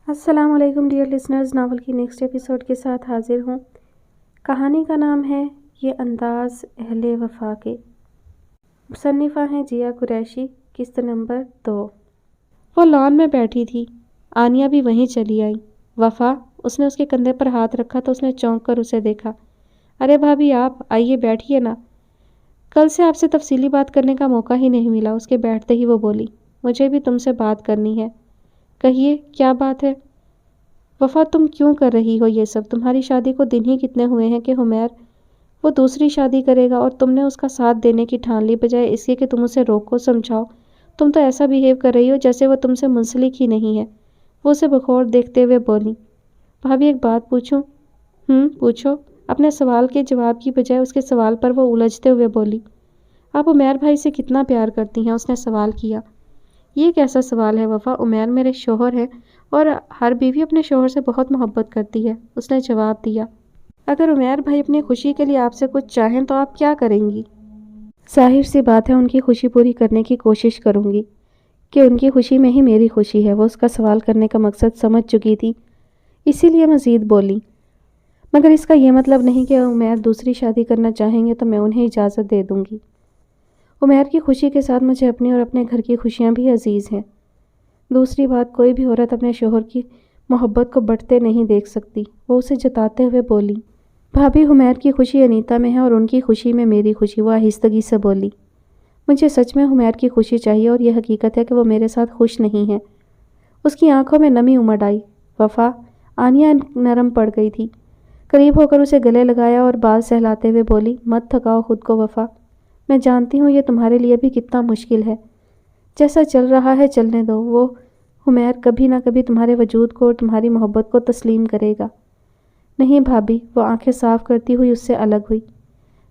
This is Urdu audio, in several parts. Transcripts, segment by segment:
السلام علیکم ڈیئر لسنرز، ناول کی نیکسٹ ایپیسوڈ کے ساتھ حاضر ہوں۔ کہانی کا نام ہے یہ انداز اہل وفا کے۔ مصنفہ ہیں جیا قریشی، قسط نمبر 2۔ وہ لان میں بیٹھی تھی، آنیہ بھی وہیں چلی آئی۔ وفا، اس نے اس کے کندھے پر ہاتھ رکھا تو اس نے چونک کر اسے دیکھا۔ ارے بھابھی، آپ آئیے، بیٹھیے نا، کل سے آپ سے تفصیلی بات کرنے کا موقع ہی نہیں ملا۔ اس کے بیٹھتے ہی وہ بولی، مجھے بھی تم سے بات کرنی ہے۔ کہیے، کیا بات ہے؟ وفا، تم کیوں کر رہی ہو یہ سب؟ تمہاری شادی کو دن ہی کتنے ہوئے ہیں کہ حمیر وہ دوسری شادی کرے گا اور تم نے اس کا ساتھ دینے کی ٹھان لی، بجائے اس کے کہ تم اسے روکو، سمجھاؤ۔ تم تو ایسا بیہیو کر رہی ہو جیسے وہ تم سے منسلک ہی نہیں ہے۔ وہ اسے بغور دیکھتے ہوئے بولی، بھابھی ایک بات پوچھوں؟ پوچھو۔ اپنے سوال کے جواب کی بجائے اس کے سوال پر وہ الجھتے ہوئے بولی، آپ عمیر بھائی سے کتنا پیار کرتی ہیں؟ اس نے سوال کیا۔ یہ کیسا سوال ہے وفا؟ عمیر میرے شوہر ہے اور ہر بیوی اپنے شوہر سے بہت محبت کرتی ہے، اس نے جواب دیا۔ اگر عمیر بھائی اپنی خوشی کے لیے آپ سے کچھ چاہیں تو آپ کیا کریں گی؟ ظاہر سی بات ہے ان کی خوشی پوری کرنے کی کوشش کروں گی کہ ان کی خوشی میں ہی میری خوشی ہے۔ وہ اس کا سوال کرنے کا مقصد سمجھ چکی تھی، اسی لیے مزید بولی، مگر اس کا یہ مطلب نہیں کہ عمیر دوسری شادی کرنا چاہیں گے تو میں انہیں اجازت دے دوں گی۔ عمیر کی خوشی کے ساتھ مجھے اپنی اور اپنے گھر کی خوشیاں بھی عزیز ہیں۔ دوسری بات، کوئی بھی عورت اپنے شوہر کی محبت کو بٹتے نہیں دیکھ سکتی۔ وہ اسے جتاتے ہوئے بولی، بھابھی حمیر کی خوشی انیتا میں ہے اور ان کی خوشی میں میری خوشی۔ وہ آہستگی سے بولی، مجھے سچ میں حمیر کی خوشی چاہیے اور یہ حقیقت ہے کہ وہ میرے ساتھ خوش نہیں ہے۔ اس کی آنکھوں میں نمی امڑ آئی۔ وفا، آنیہ نرم پڑ گئی تھی، قریب ہو کر اسے گلے لگایا اور بال سہلاتے ہوئے بولی، مت تھکاؤ خود کو وفا، میں جانتی ہوں یہ تمہارے لیے بھی کتنا مشکل ہے۔ جیسا چل رہا ہے چلنے دو، وہ حمیر کبھی نہ کبھی تمہارے وجود کو اور تمہاری محبت کو تسلیم کرے گا۔ نہیں بھابھی، وہ آنکھیں صاف کرتی ہوئی اس سے الگ ہوئی،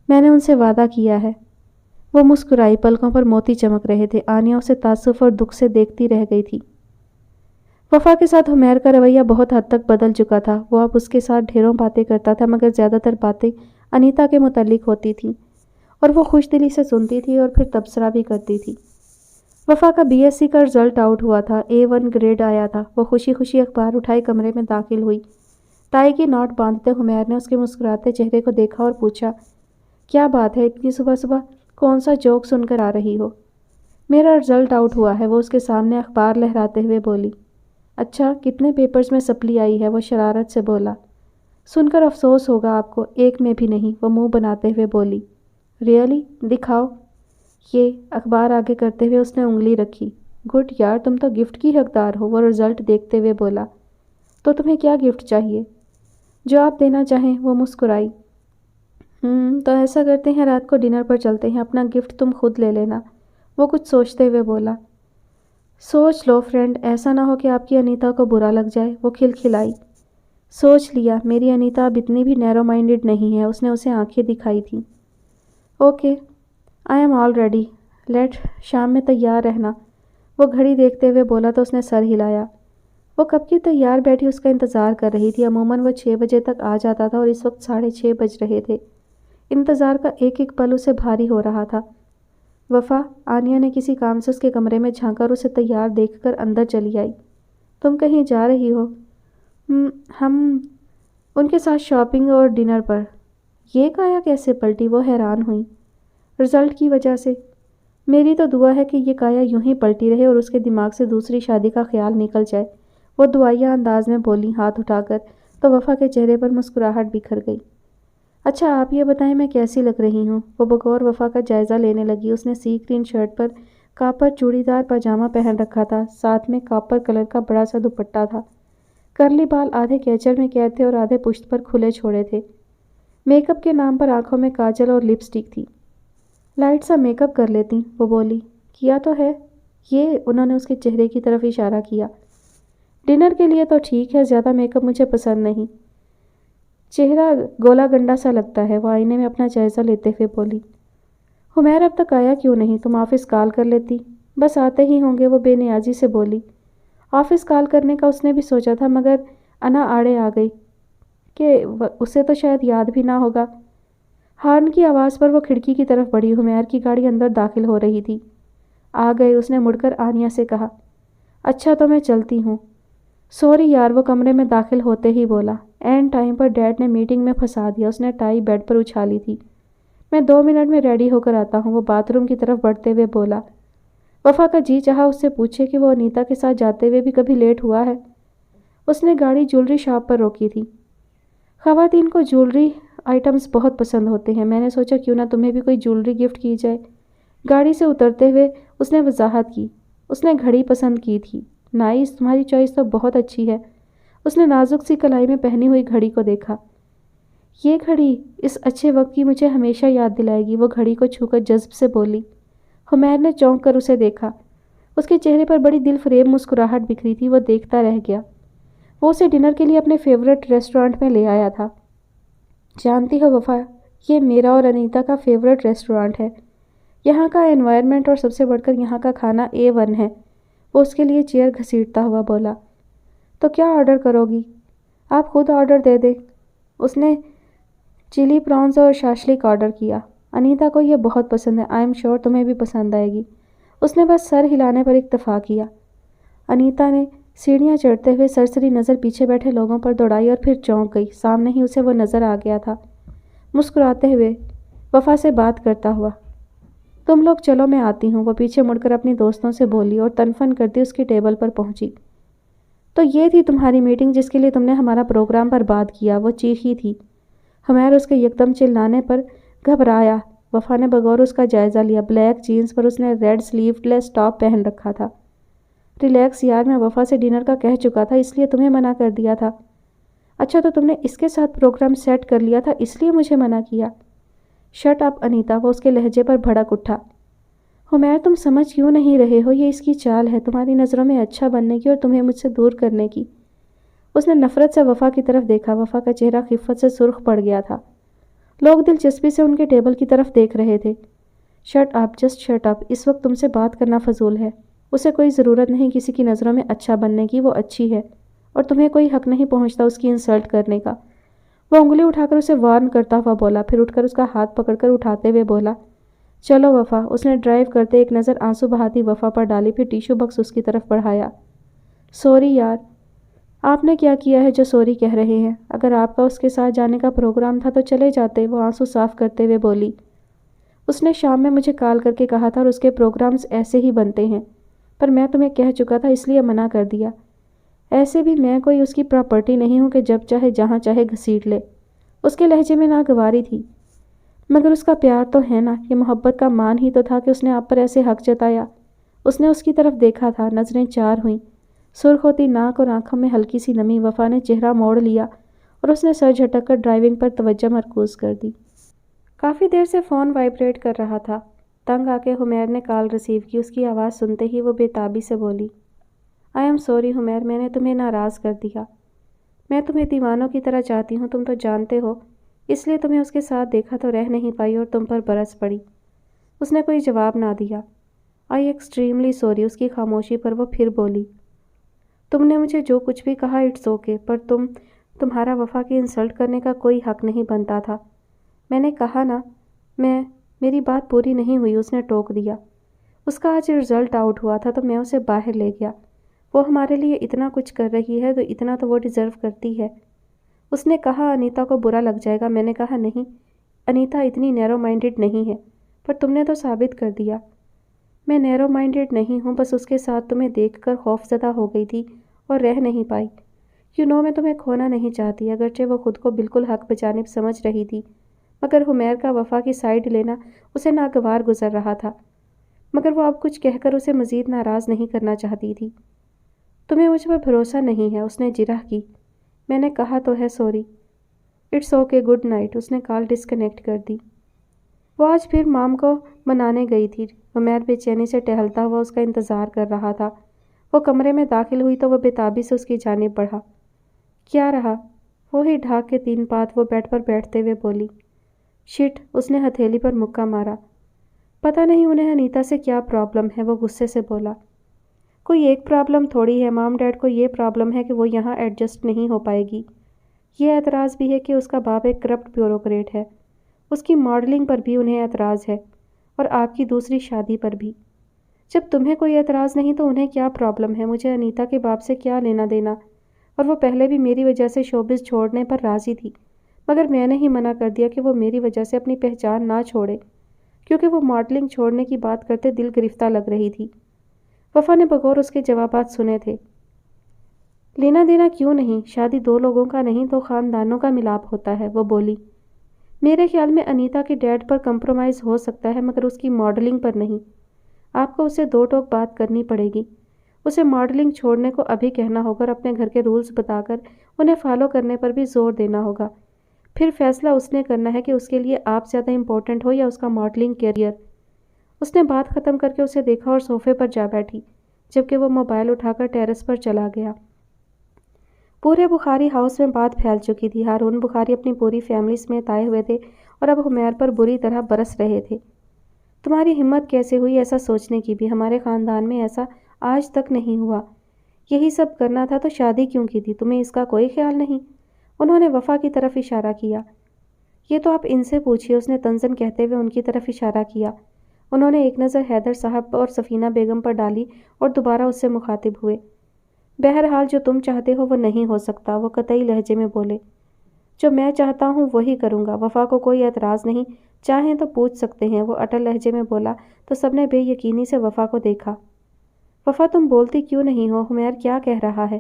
میں نے ان سے وعدہ کیا ہے۔ وہ مسکرائی، پلکوں پر موتی چمک رہے تھے۔ آنیہ اسے تعصب اور دکھ سے دیکھتی رہ گئی تھی۔ وفا کے ساتھ حمیر کا رویہ بہت حد تک بدل چکا تھا۔ وہ اب اس کے ساتھ ڈھیروں باتیں کرتا تھا، مگر زیادہ تر باتیں انیتا کے متعلق ہوتی تھیں اور وہ خوش دلی سے سنتی تھی اور پھر تبصرہ بھی کرتی تھی۔ وفا کا BSc کا رزلٹ آؤٹ ہوا تھا، A1 گریڈ آیا تھا۔ وہ خوشی خوشی اخبار اٹھائے کمرے میں داخل ہوئی۔ ٹائی کی ناٹ باندھتے حمیر نے اس کے مسکراتے چہرے کو دیکھا اور پوچھا، کیا بات ہے، اتنی صبح صبح کون سا جوک سن کر آ رہی ہو؟ میرا رزلٹ آؤٹ ہوا ہے، وہ اس کے سامنے اخبار لہراتے ہوئے بولی۔ اچھا، کتنے پیپرز میں سپلی آئی ہے؟ وہ شرارت سے بولا۔ سن کر افسوس ہوگا آپ کو، ایک میں بھی نہیں، وہ منہ بناتے ہوئے بولی۔ ریئلی؟ دکھاؤ۔ یہ اخبار آگے کرتے ہوئے اس نے انگلی رکھی۔ گڈ یار، تم تو گفٹ کی حقدار ہو، وہ رزلٹ دیکھتے ہوئے بولا۔ تو تمہیں کیا گفٹ چاہیے؟ جو آپ دینا چاہیں، وہ مسکرائی۔ تو ایسا کرتے ہیں، رات کو ڈنر پر چلتے ہیں، اپنا گفٹ تم خود لے لینا، وہ کچھ سوچتے ہوئے بولا۔ سوچ لو فرینڈ، ایسا نہ ہو کہ آپ کی انیتا کو برا لگ جائے، وہ کھلکھلائی۔ سوچ لیا، میری انیتا اب اتنی بھی نیرو مائنڈڈ نہیں ہے، اس نے اسے آنکھیں دکھائی تھیں۔ Okay, I am all ready, let, شام میں تیار رہنا، وہ گھڑی دیکھتے ہوئے بولا تو اس نے سر ہلایا۔ وہ کب کی تیار بیٹھی اس کا انتظار کر رہی تھی۔ عموماً وہ 6 بجے تک آ جاتا تھا اور اس وقت 6:30 بج رہے تھے۔ انتظار کا ایک ایک پل اسے بھاری ہو رہا تھا۔ وفا، آنیہ نے کسی کام سے اس کے کمرے میں جھانکا اور اسے تیار دیکھ کر اندر چلی آئی۔ تم کہیں جا رہی ہو؟ ہم ان کے ساتھ شاپنگ اور ڈنر پر۔ یہ کایا کیسے پلٹی؟ وہ حیران ہوئی۔ رزلٹ کی وجہ سے۔ میری تو دعا ہے کہ یہ کایا یوں ہی پلٹی رہے اور اس کے دماغ سے دوسری شادی کا خیال نکل جائے، وہ دعائیہ انداز میں بولی ہاتھ اٹھا کر، تو وفا کے چہرے پر مسکراہٹ بکھر گئی۔ اچھا آپ یہ بتائیں میں کیسی لگ رہی ہوں؟ وہ بغور وفا کا جائزہ لینے لگی۔ اس نے سی گرین شرٹ پر کاپر چوڑی دار پاجامہ پہن رکھا تھا، ساتھ میں کاپر کلر کا بڑا سا دوپٹہ تھا۔ کرلی بال آدھے کیچر میں قید تھے اور آدھے پشت پر کھلے چھوڑے تھے۔ میک اپ کے نام پر آنکھوں میں کاجل اور لپسٹک تھی۔ لائٹ سا میک اپ کر لیتی، وہ بولی۔ کیا تو ہے یہ، انہوں نے اس کے چہرے کی طرف اشارہ کیا۔ ڈنر کے لیے تو ٹھیک ہے، زیادہ میک اپ مجھے پسند نہیں، چہرہ گولا گنڈا سا لگتا ہے، وہ آئینے میں اپنا جائزہ لیتے ہوئے بولی۔ حمیر اب تک آیا کیوں نہیں؟ تم آفس کال کر لیتی، بس آتے ہی ہوں گے، وہ بے نیازی سے بولی۔ آفس کال کرنے کا اس نے بھی سوچا تھا، مگر انا آڑے آ گئی کہ اسے تو شاید یاد بھی نہ ہوگا۔ ہارن کی آواز پر وہ کھڑکی کی طرف بڑھی۔ حمیر کی گاڑی اندر داخل ہو رہی تھی۔ آ گئے، اس نے مڑ کر آنیہ سے کہا۔ اچھا تو میں چلتی ہوں۔ سوری یار، وہ کمرے میں داخل ہوتے ہی بولا۔ اینڈ ٹائم پر ڈیڈ نے میٹنگ میں پھنسا دیا۔ اس نے ٹائی بیڈ پر اچھالی تھی۔ میں 2 منٹ میں ریڈی ہو کر آتا ہوں، وہ باتھ روم کی طرف بڑھتے ہوئے بولا۔ وفا کا جی چاہا اس سے پوچھے کہ وہ انیتا کے ساتھ جاتے ہوئے بھی کبھی لیٹ ہوا ہے۔ اس نے گاڑی جولری شاپ پر روکی تھی۔ خواتین کو جولری آئٹمز بہت پسند ہوتے ہیں، میں نے سوچا کیوں نہ تمہیں بھی کوئی جولری گفٹ کی جائے۔ گاڑی سے اترتے ہوئے اس نے وضاحت کی۔ اس نے گھڑی پسند کی تھی۔ نائس، تمہاری چوائس تو بہت اچھی ہے۔ اس نے نازک سی کلائی میں پہنی ہوئی گھڑی کو دیکھا۔ یہ گھڑی اس اچھے وقت کی مجھے ہمیشہ یاد دلائے گی، وہ گھڑی کو چھو کر جذب سے بولی۔ حمیر نے چونک کر اسے دیکھا۔ اس کے چہرے پر بڑی دل فریب مسکراہٹ بکھری تھی، وہ دیکھتا رہ گیا۔ وہ اسے ڈنر کے لیے اپنے فیورٹ ریسٹورانٹ میں لے آیا تھا۔ جانتی ہو وفا، یہ میرا اور انیتا کا فیورٹ ریسٹورانٹ ہے۔ یہاں کا انوائرمنٹ اور سب سے بڑھ کر یہاں کا کھانا A1 ہے۔ وہ اس کے لیے چیئر گھسیٹتا ہوا بولا۔ تو کیا آرڈر کرو گی؟ آپ خود آرڈر دے دیں۔ اس نے چلی پرانز اور شاشلیک آرڈر کیا۔ انیتا کو یہ بہت پسند ہے، آئی ایم شیور تمہیں بھی پسند آئے گی۔ اس نے بس سر ہلانے پر اکتفا کیا۔ انیتا نے سیڑھیاں چڑھتے ہوئے سرسری نظر پیچھے بیٹھے لوگوں پر دوڑائی اور پھر چونک گئی۔ سامنے ہی اسے وہ نظر آ گیا تھا، مسکراتے ہوئے وفا سے بات کرتا ہوا۔ تم لوگ چلو، میں آتی ہوں۔ وہ پیچھے مڑ کر اپنی دوستوں سے بولی اور تنفن کرتی اس کی ٹیبل پر پہنچی۔ تو یہ تھی تمہاری میٹنگ جس کے لیے تم نے ہمارا پروگرام برباد کیا، وہ چیخی تھی۔ حمیر اس کے یکدم چلانے پر گھبرایا۔ وفا نے بغور اس کا جائزہ لیا۔ بلیک جینز پر اس نے ریڈ سلیو لیس ٹاپ پہن رکھا تھا۔ ریلیکس یار، میں وفا سے ڈنر کا کہہ چکا تھا، اس لیے تمہیں منع کر دیا تھا۔ اچھا، تو تم نے اس کے ساتھ پروگرام سیٹ کر لیا تھا اس لیے مجھے منع کیا؟ شٹ اپ انیتا، وہ اس کے لہجے پر بھڑک اٹھا۔ حمیر، تم سمجھ کیوں نہیں رہے ہو؟ یہ اس کی چال ہے، تمہاری نظروں میں اچھا بننے کی اور تمہیں مجھ سے دور کرنے کی۔ اس نے نفرت سے وفا کی طرف دیکھا۔ وفا کا چہرہ خفت سے سرخ پڑ گیا تھا۔ لوگ دلچسپی سے ان کے ٹیبل کی طرف دیکھ رہے تھے۔ Shut up, just shut up, اس وقت تم سے بات کرنا فضول ہے۔ اسے کوئی ضرورت نہیں کسی کی نظروں میں اچھا بننے کی، وہ اچھی ہے اور تمہیں کوئی حق نہیں پہنچتا اس کی انسلٹ کرنے کا۔ وہ انگلی اٹھا کر اسے وارن کرتا ہوا بولا، پھر اٹھ کر اس کا ہاتھ پکڑ کر اٹھاتے ہوئے بولا، چلو وفا۔ اس نے ڈرائیو کرتے ایک نظر آنسو بہاتی وفا پر ڈالی، پھر ٹیشو باکس اس کی طرف بڑھایا۔ سوری یار، آپ نے کیا کیا ہے جو سوری کہہ رہے ہیں؟ اگر آپ کا اس کے ساتھ جانے کا پروگرام تھا تو چلے جاتے، وہ آنسو صاف کرتے ہوئے بولی۔ اس نے شام میں مجھے کال کر کے کہا تھا اور اس کے پروگرامز ایسے ہی بنتے ہیں، پر میں تمہیں کہہ چکا تھا اس لیے منع کر دیا۔ ایسے بھی میں کوئی اس کی پراپرٹی نہیں ہوں کہ جب چاہے جہاں چاہے گھسیٹ لے۔ اس کے لہجے میں ناگواری تھی۔ مگر اس کا پیار تو ہے نا، یہ محبت کا مان ہی تو تھا کہ اس نے آپ پر ایسے حق جتایا۔ اس نے اس کی طرف دیکھا تھا، نظریں چار ہوئیں، سرخ ہوتی ناک اور آنکھوں میں ہلکی سی نمی۔ وفا نے چہرہ موڑ لیا اور اس نے سر جھٹک کر ڈرائیونگ پر توجہ مرکوز کر دی۔ کافی دیر سے فون وائبریٹ کر رہا تھا۔ تنگ آ کے حمیر نے کال ریسیو کی۔ اس کی آواز سنتے ہی وہ بے تابی سے بولی، آئی ایم سوری حمیر، میں نے تمہیں ناراض کر دیا۔ میں تمہیں دیوانوں کی طرح چاہتی ہوں، تم تو جانتے ہو، اس لیے تمہیں اس کے ساتھ دیکھا تو رہ نہیں پائی اور تم پر برس پڑی۔ اس نے کوئی جواب نہ دیا۔ آئی ایکسٹریملی سوری، اس کی خاموشی پر وہ پھر بولی، تم نے مجھے جو کچھ بھی کہا اٹس اوکے، پر تمہارا وفا کی انسلٹ کرنے کا کوئی حق نہیں بنتا تھا۔ میں نے کہا نا، میری بات پوری نہیں ہوئی، اس نے ٹوک دیا۔ اس کا آج رزلٹ آؤٹ ہوا تھا تو میں اسے باہر لے گیا۔ وہ ہمارے لیے اتنا کچھ کر رہی ہے تو اتنا تو وہ ڈیزرو کرتی ہے۔ اس نے کہا انیتا کو برا لگ جائے گا۔ میں نے کہا نہیں، انیتا اتنی نیرو مائنڈڈ نہیں ہے، پر تم نے تو ثابت کر دیا۔ میں نیرو مائنڈڈ نہیں ہوں، بس اس کے ساتھ تمہیں دیکھ کر خوف زدہ ہو گئی تھی اور رہ نہیں پائی۔ میں تمہیں کھونا نہیں چاہتی، اگرچہ وہ خود کو بالکل حق بجانب سمجھ رہی تھی، مگر حمیر کا وفا کی سائیڈ لینا اسے ناگوار گزر رہا تھا۔ مگر وہ اب کچھ کہہ کر اسے مزید ناراض نہیں کرنا چاہتی تھی۔ تمہیں مجھ پر بھروسہ نہیں ہے، اس نے جرح کی۔ میں نے کہا تو ہے sorry. It's okay, good night. اس نے کال ڈسکنیکٹ کر دی۔ وہ آج پھر مام کو منانے گئی تھی۔ حمیر بے چینی سے ٹہلتا ہوا اس کا انتظار کر رہا تھا۔ وہ کمرے میں داخل ہوئی تو وہ بے تابی سے اس کی جانب بڑھا۔ کیا رہا؟ وہی ڈھاک کے 3 پات، وہ بیڈ پر بیٹھتے ہوئے بولی۔ شٹ، اس نے ہتھیلی پر مکہ مارا۔ پتہ نہیں انہیں انیتا سے کیا پرابلم ہے، وہ غصے سے بولا۔ کوئی ایک پرابلم تھوڑی ہے، مام ڈیڈ کو یہ پرابلم ہے کہ وہ یہاں ایڈجسٹ نہیں ہو پائے گی۔ یہ اعتراض بھی ہے کہ اس کا باپ ایک کرپٹ بیوروکریٹ ہے۔ اس کی ماڈلنگ پر بھی انہیں اعتراض ہے اور آپ کی دوسری شادی پر بھی۔ جب تمہیں کوئی اعتراض نہیں تو انہیں کیا پرابلم ہے؟ مجھے انیتا کے باپ سے کیا لینا دینا؟ اور وہ پہلے بھی میری وجہ سے شوبز چھوڑنے پر راضی تھی، مگر میں نے ہی منع کر دیا کہ وہ میری وجہ سے اپنی پہچان نہ چھوڑے، کیونکہ وہ ماڈلنگ چھوڑنے کی بات کرتے دل گرفتہ لگ رہی تھی۔ وفا نے بغور اس کے جوابات سنے تھے۔ لینا دینا کیوں نہیں، شادی دو لوگوں کا نہیں تو خاندانوں کا ملاپ ہوتا ہے، وہ بولی۔ میرے خیال میں انیتا کے ڈیڈ پر کمپرومائز ہو سکتا ہے مگر اس کی ماڈلنگ پر نہیں۔ آپ کو اسے دو ٹوک بات کرنی پڑے گی۔ اسے ماڈلنگ چھوڑنے کو ابھی کہنا ہوگا اور اپنے گھر کے رولز بتا کر انہیں فالو کرنے پر بھی زور دینا ہوگا۔ پھر فیصلہ اس نے کرنا ہے کہ اس کے لیے آپ زیادہ امپورٹنٹ ہو یا اس کا ماڈلنگ کیریئر۔ اس نے بات ختم کر کے اسے دیکھا اور صوفے پر جا بیٹھی، جبکہ وہ موبائل اٹھا کر ٹیرس پر چلا گیا۔ پورے بخاری ہاؤس میں بات پھیل چکی تھی۔ ہارون بخاری اپنی پوری فیملی سمیت آئے ہوئے تھے اور اب حمیر پر بری طرح برس رہے تھے۔ تمہاری ہمت کیسے ہوئی ایسا سوچنے کی بھی، ہمارے خاندان میں ایسا آج تک نہیں ہوا۔ یہی سب کرنا تھا تو شادی کیوں کی تھی، تمہیں اس کا کوئی خیال نہیں؟ انہوں نے وفا کی طرف اشارہ کیا۔ یہ تو آپ ان سے پوچھئے، اس نے طنزاً کہتے ہوئے ان کی طرف اشارہ کیا۔ انہوں نے ایک نظر حیدر صاحب اور سفینہ بیگم پر ڈالی اور دوبارہ اس سے مخاطب ہوئے۔ بہرحال جو تم چاہتے ہو وہ نہیں ہو سکتا، وہ قطعی لہجے میں بولے۔ جو میں چاہتا ہوں وہی کروں گا، وفا کو کوئی اعتراض نہیں، چاہیں تو پوچھ سکتے ہیں، وہ اٹل لہجے میں بولا تو سب نے بے یقینی سے وفا کو دیکھا۔ وفا تم بولتی کیوں نہیں ہو، حمیر کیا کہہ رہا ہے؟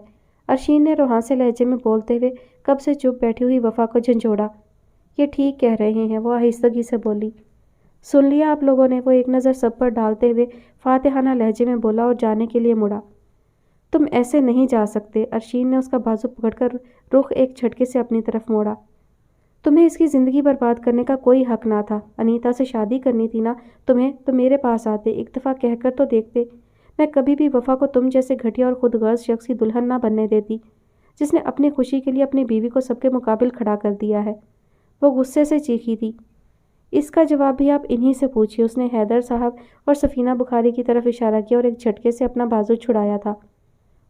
ارشین نے روحانسے لہجے میں بولتے ہوئے کب سے چپ بیٹھی ہوئی وفا کو جھنجھوڑا۔ یہ ٹھیک کہہ رہے ہیں، وہ آہستگی سے بولی۔ سن لیا آپ لوگوں نے، وہ ایک نظر سب پر ڈالتے ہوئے فاتحانہ لہجے میں بولا اور جانے کے لیے مڑا۔ تم ایسے نہیں جا سکتے، ارشین نے اس کا بازو پکڑ کر رخ ایک جھٹکے سے اپنی طرف موڑا۔ تمہیں اس کی زندگی برباد کرنے کا کوئی حق نہ تھا، انیتا سے شادی کرنی تھی نا تمہیں تو میرے پاس آتے، ایک دفعہ کہہ کر تو دیکھتے۔ میں کبھی بھی وفا کو تم جیسے گھٹیا اور خود غرض شخص کی دلہن نہ بننے دیتی، جس نے اپنی خوشی کے لیے اپنی بیوی کو سب کے مقابل کھڑا کر دیا ہے۔ وہ غصے سے چیخی تھی۔ اس کا جواب بھی آپ انہی سے پوچھئے، اس نے حیدر صاحب اور سفینہ بخاری کی طرف اشارہ کیا اور ایک جھٹکے سے اپنا بازو چھڑایا تھا۔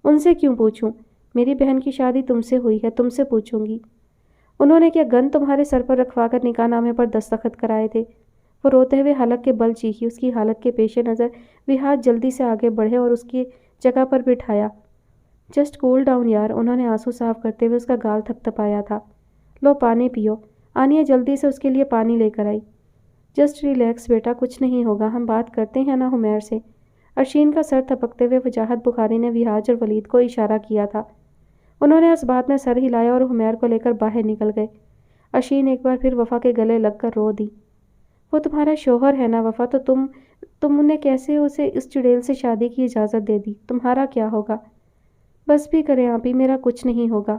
ان سے کیوں پوچھوں؟ میری بہن کی شادی تم سے ہوئی ہے، تم سے پوچھوں گی۔ انہوں نے کیا گن تمہارے سر پر رکھوا کر نکاح نامے پر دستخط کرائے تھے؟ وہ روتے ہوئے حلق کے بل چیخی۔ اس کی حالت کے پیش نظر وہاج جلدی سے آگے بڑھے اور اس کی جگہ پر بٹھایا۔ جسٹ کول ڈاؤن یار، انہوں نے آنسو صاف کرتے ہوئے اس کا گال تھپ تھپایا تھا۔ لو پانی پیو، آنیہ جلدی سے اس کے لیے پانی لے کر آئی۔ جسٹ ریلیکس بیٹا، کچھ نہیں ہوگا، ہم بات کرتے ہیں نا حمیر سے۔ ارشین کا سر تھپکتے ہوئے وجاہت بخاری نے وہاج اور ولید کو اشارہ کیا تھا۔ انہوں نے اس بات میں سر ہلایا اور حمیر کو لے کر باہر نکل گئے۔ ارشین ایک بار پھر وفا کے گلے لگ کر رو دی۔ وہ تمہارا شوہر ہے نا وفا، تو تم نے کیسے اسے اس چڑیل سے شادی کی اجازت دے دی؟ تمہارا کیا ہوگا؟ بس بھی کریں آپ ہی، میرا کچھ نہیں ہوگا۔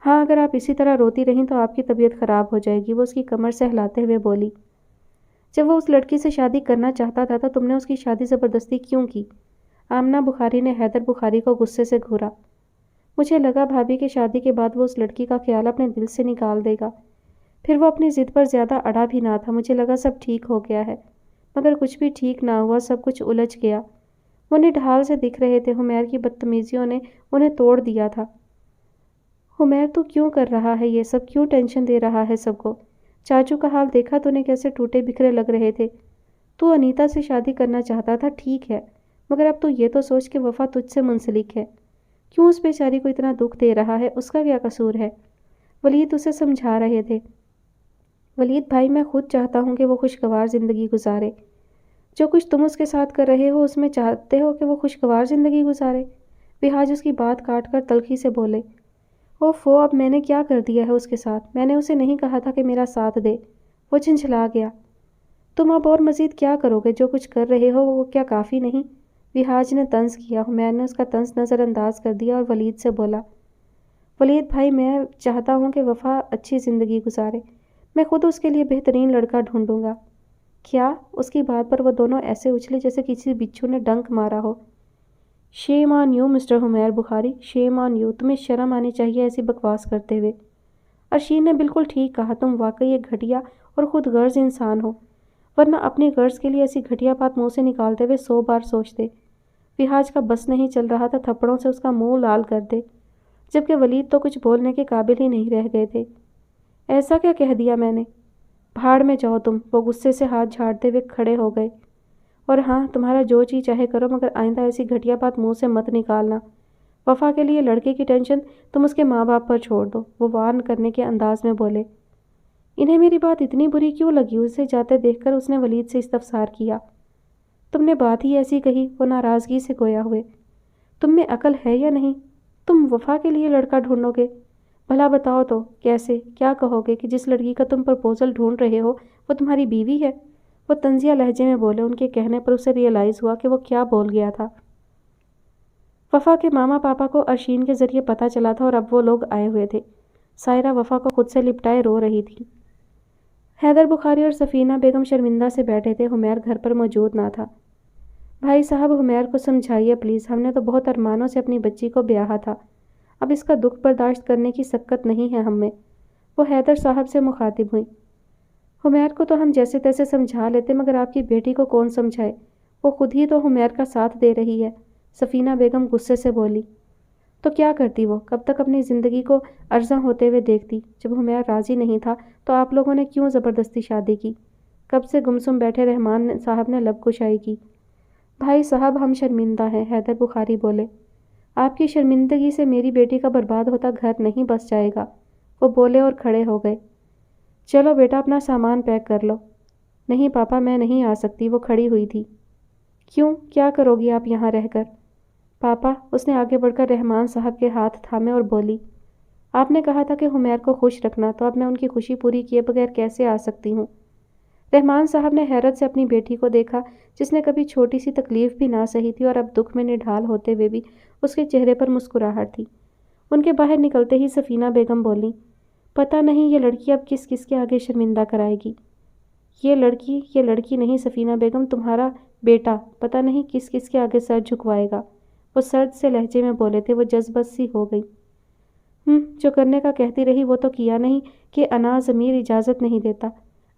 ہاں اگر آپ اسی طرح روتی رہیں تو آپ کی طبیعت خراب ہو جائے گی، وہ اس کی کمر سے ہلاتے ہوئے بولی۔ جب وہ اس لڑکی سے شادی کرنا چاہتا تھا تو تم نے اس کی شادی زبردستی کیوں کی؟ آمنہ بخاری نے حیدر بخاری کو غصے سے گھورا۔ مجھے لگا بھابھی کہ شادی کے بعد وہ اس لڑکی کا خیال اپنے دل سے نکال دے گا، پھر وہ اپنی ضد پر زیادہ اڑا بھی نہ تھا، مجھے لگا سب ٹھیک ہو گیا ہے، مگر کچھ بھی ٹھیک نہ ہوا، سب کچھ الجھ گیا۔ وہ نڈھال سے دکھ رہے تھے، حمیر کی بدتمیزیوں نے انہیں توڑ دیا تھا۔ حمیر تو کیوں کر رہا ہے یہ سب، کیوں ٹینشن دے رہا ہے سب کو؟ چاچو کا حال دیکھا تو نے کیسے ٹوٹے بکھرے لگ رہے تھے۔ تو انیتا سے شادی کرنا چاہتا تھا، ٹھیک ہے، مگر اب تو یہ تو سوچ کہ وفا تجھ سے منسلک ہے، کیوں اس بیچاری کو اتنا دکھ دے رہا ہے، اس کا کیا قصور ہے؟ ولید اسے سمجھا رہے تھے۔ ولید بھائی، میں خود چاہتا ہوں کہ وہ خوشگوار زندگی گزارے، جو کچھ تم اس کے ساتھ کر رہے ہو اس میں چاہتے ہو کہ وہ خوشگوار زندگی گزارے؟ وہاج اس کی بات کاٹ کر تلخی سے بولے۔ اوفو، اب میں نے کیا کر دیا ہے اس کے ساتھ؟ میں نے اسے نہیں کہا تھا کہ میرا ساتھ دے، وہ جھنجھلا گیا۔ تم اب اور مزید کیا کرو گے؟ جو کچھ کر رہے ہو وہ کیا کافی نہیں؟ وہاج نے طنز کیا۔ حمیر نے اس کا طنز نظر انداز کر دیا اور ولید سے بولا، ولید بھائی میں چاہتا ہوں کہ وفا اچھی زندگی گزارے، میں خود اس کے لیے بہترین لڑکا ڈھونڈوں گا۔ کیا؟ اس کی بات پر وہ دونوں ایسے اچھلے جیسے کسی بچھو نے ڈنک مارا ہو۔ Shame on you mister Humair Bukhari, shame on you, تمہیں شرم آنی چاہیے ایسی بکواس کرتے ہوئے۔ ارشین نے بالکل ٹھیک کہا، تم واقعی ایک گھٹیا اور خود غرض انسان ہو، ورنہ اپنی غرض کے لیے ایسی گھٹیا بات منہ سے نکالتے ہوئے 100 بار سوچتے۔ وہاج کا بس نہیں چل رہا تھا تھپڑوں سے اس کا منہ لال کر دے، جبکہ ولید تو کچھ بولنے کے قابل ہی نہیں رہ گئے تھے۔ ایسا کیا کہہ دیا میں نے؟ بھاڑ میں جاؤ تم، وہ غصے سے ہاتھ جھاڑتے ہوئے کھڑے ہو گئے۔ اور ہاں، تمہارا جو جی چاہے کرو، مگر آئندہ ایسی گھٹیا بات منہ سے مت نکالنا، وفا کے لیے لڑکے کی ٹینشن تم اس کے ماں باپ پر چھوڑ دو، وہ وارن کرنے کے انداز میں بولے۔ انہیں میری بات اتنی بری کیوں لگی؟ اسے جاتے دیکھ کر اس نے ولید سے استفسار کیا۔ تم نے بات ہی ایسی کہی، وہ ناراضگی سے گویا ہوئے۔ تم میں عقل ہے یا نہیں؟ تم وفا کے لیے لڑکا ڈھونڈو گے؟ بھلا بتاؤ تو کیسے؟ کیا کہو گے کہ جس لڑکی کا تم پرپوزل ڈھونڈ رہے ہو وہ تمہاری بیوی ہے؟ وہ طنزیہ لہجے میں بولے۔ ان کے کہنے پر اسے ریئلائز ہوا کہ وہ کیا بول گیا تھا۔ وفا کے ماما پاپا کو ارشین کے ذریعے پتہ چلا تھا اور اب وہ لوگ آئے ہوئے تھے۔ سائرہ وفا کو خود سے لپٹائے رو رہی تھی۔ حیدر بخاری اور سفینہ بیگم شرمندہ سے بیٹھے تھے۔ حمیر گھر پر موجود نہ تھا۔ بھائی صاحب حمیر کو سمجھائیے پلیز، ہم نے تو بہت ارمانوں سے اپنی بچی کو بیاہا تھا، اب اس کا دکھ برداشت کرنے کی سکت نہیں ہے ہم میں۔ وہ حیدر صاحب سے مخاطب ہوئی۔ حمیر کو تو ہم جیسے تیسے سمجھا لیتے مگر آپ کی بیٹی کو کون سمجھائے؟ وہ خود ہی تو حمیر کا ساتھ دے رہی ہے، سفینہ بیگم غصے سے بولی۔ تو کیا کرتی وہ؟ کب تک اپنی زندگی کو ارزاں ہوتے ہوئے دیکھتی؟ جب حمیر راضی نہیں تھا تو آپ لوگوں نے کیوں زبردستی شادی کی؟ کب سے گمسم بیٹھے رحمان صاحب نے لب کشائی کی۔ بھائی صاحب ہم شرمندہ ہیں، حیدر بخاری بولے۔ آپ کی شرمندگی سے میری بیٹی کا برباد ہوتا گھر نہیں بس جائے گا، وہ بولے اور کھڑے ہو گئے۔ چلو بیٹا اپنا سامان پیک کر لو۔ نہیں پاپا میں نہیں آ سکتی، وہ کھڑی ہوئی تھی۔ کیوں؟ کیا کرو گی آپ یہاں رہ کر؟ پاپا، اس نے آگے بڑھ کر رحمان صاحب کے ہاتھ تھامے اور بولی، آپ نے کہا تھا کہ حمیر کو خوش رکھنا، تو اب میں ان کی خوشی پوری کیے بغیر کیسے آ سکتی ہوں؟ رحمان صاحب نے حیرت سے اپنی بیٹی کو دیکھا جس نے کبھی چھوٹی سی تکلیف بھی نہ سہی تھی اور اب دکھ میں نڈھال ہوتے ہوئے بھی اس کے چہرے پر مسکراہٹ تھی۔ ان کے باہر نکلتے ہی سفینہ بیگم بولیں، پتہ نہیں یہ لڑکی اب کس کس کے آگے شرمندہ کرائے گی۔ یہ لڑکی نہیں سفینہ بیگم، تمہارا بیٹا پتہ نہیں کس کس کے آگے سر جھکوائے گا، وہ سرد سے لہجے میں بولے تھے۔ وہ جذبت سی ہو گئی۔ جو کرنے کا کہتی رہی وہ تو کیا نہیں کہ انا ضمیر اجازت نہیں دیتا،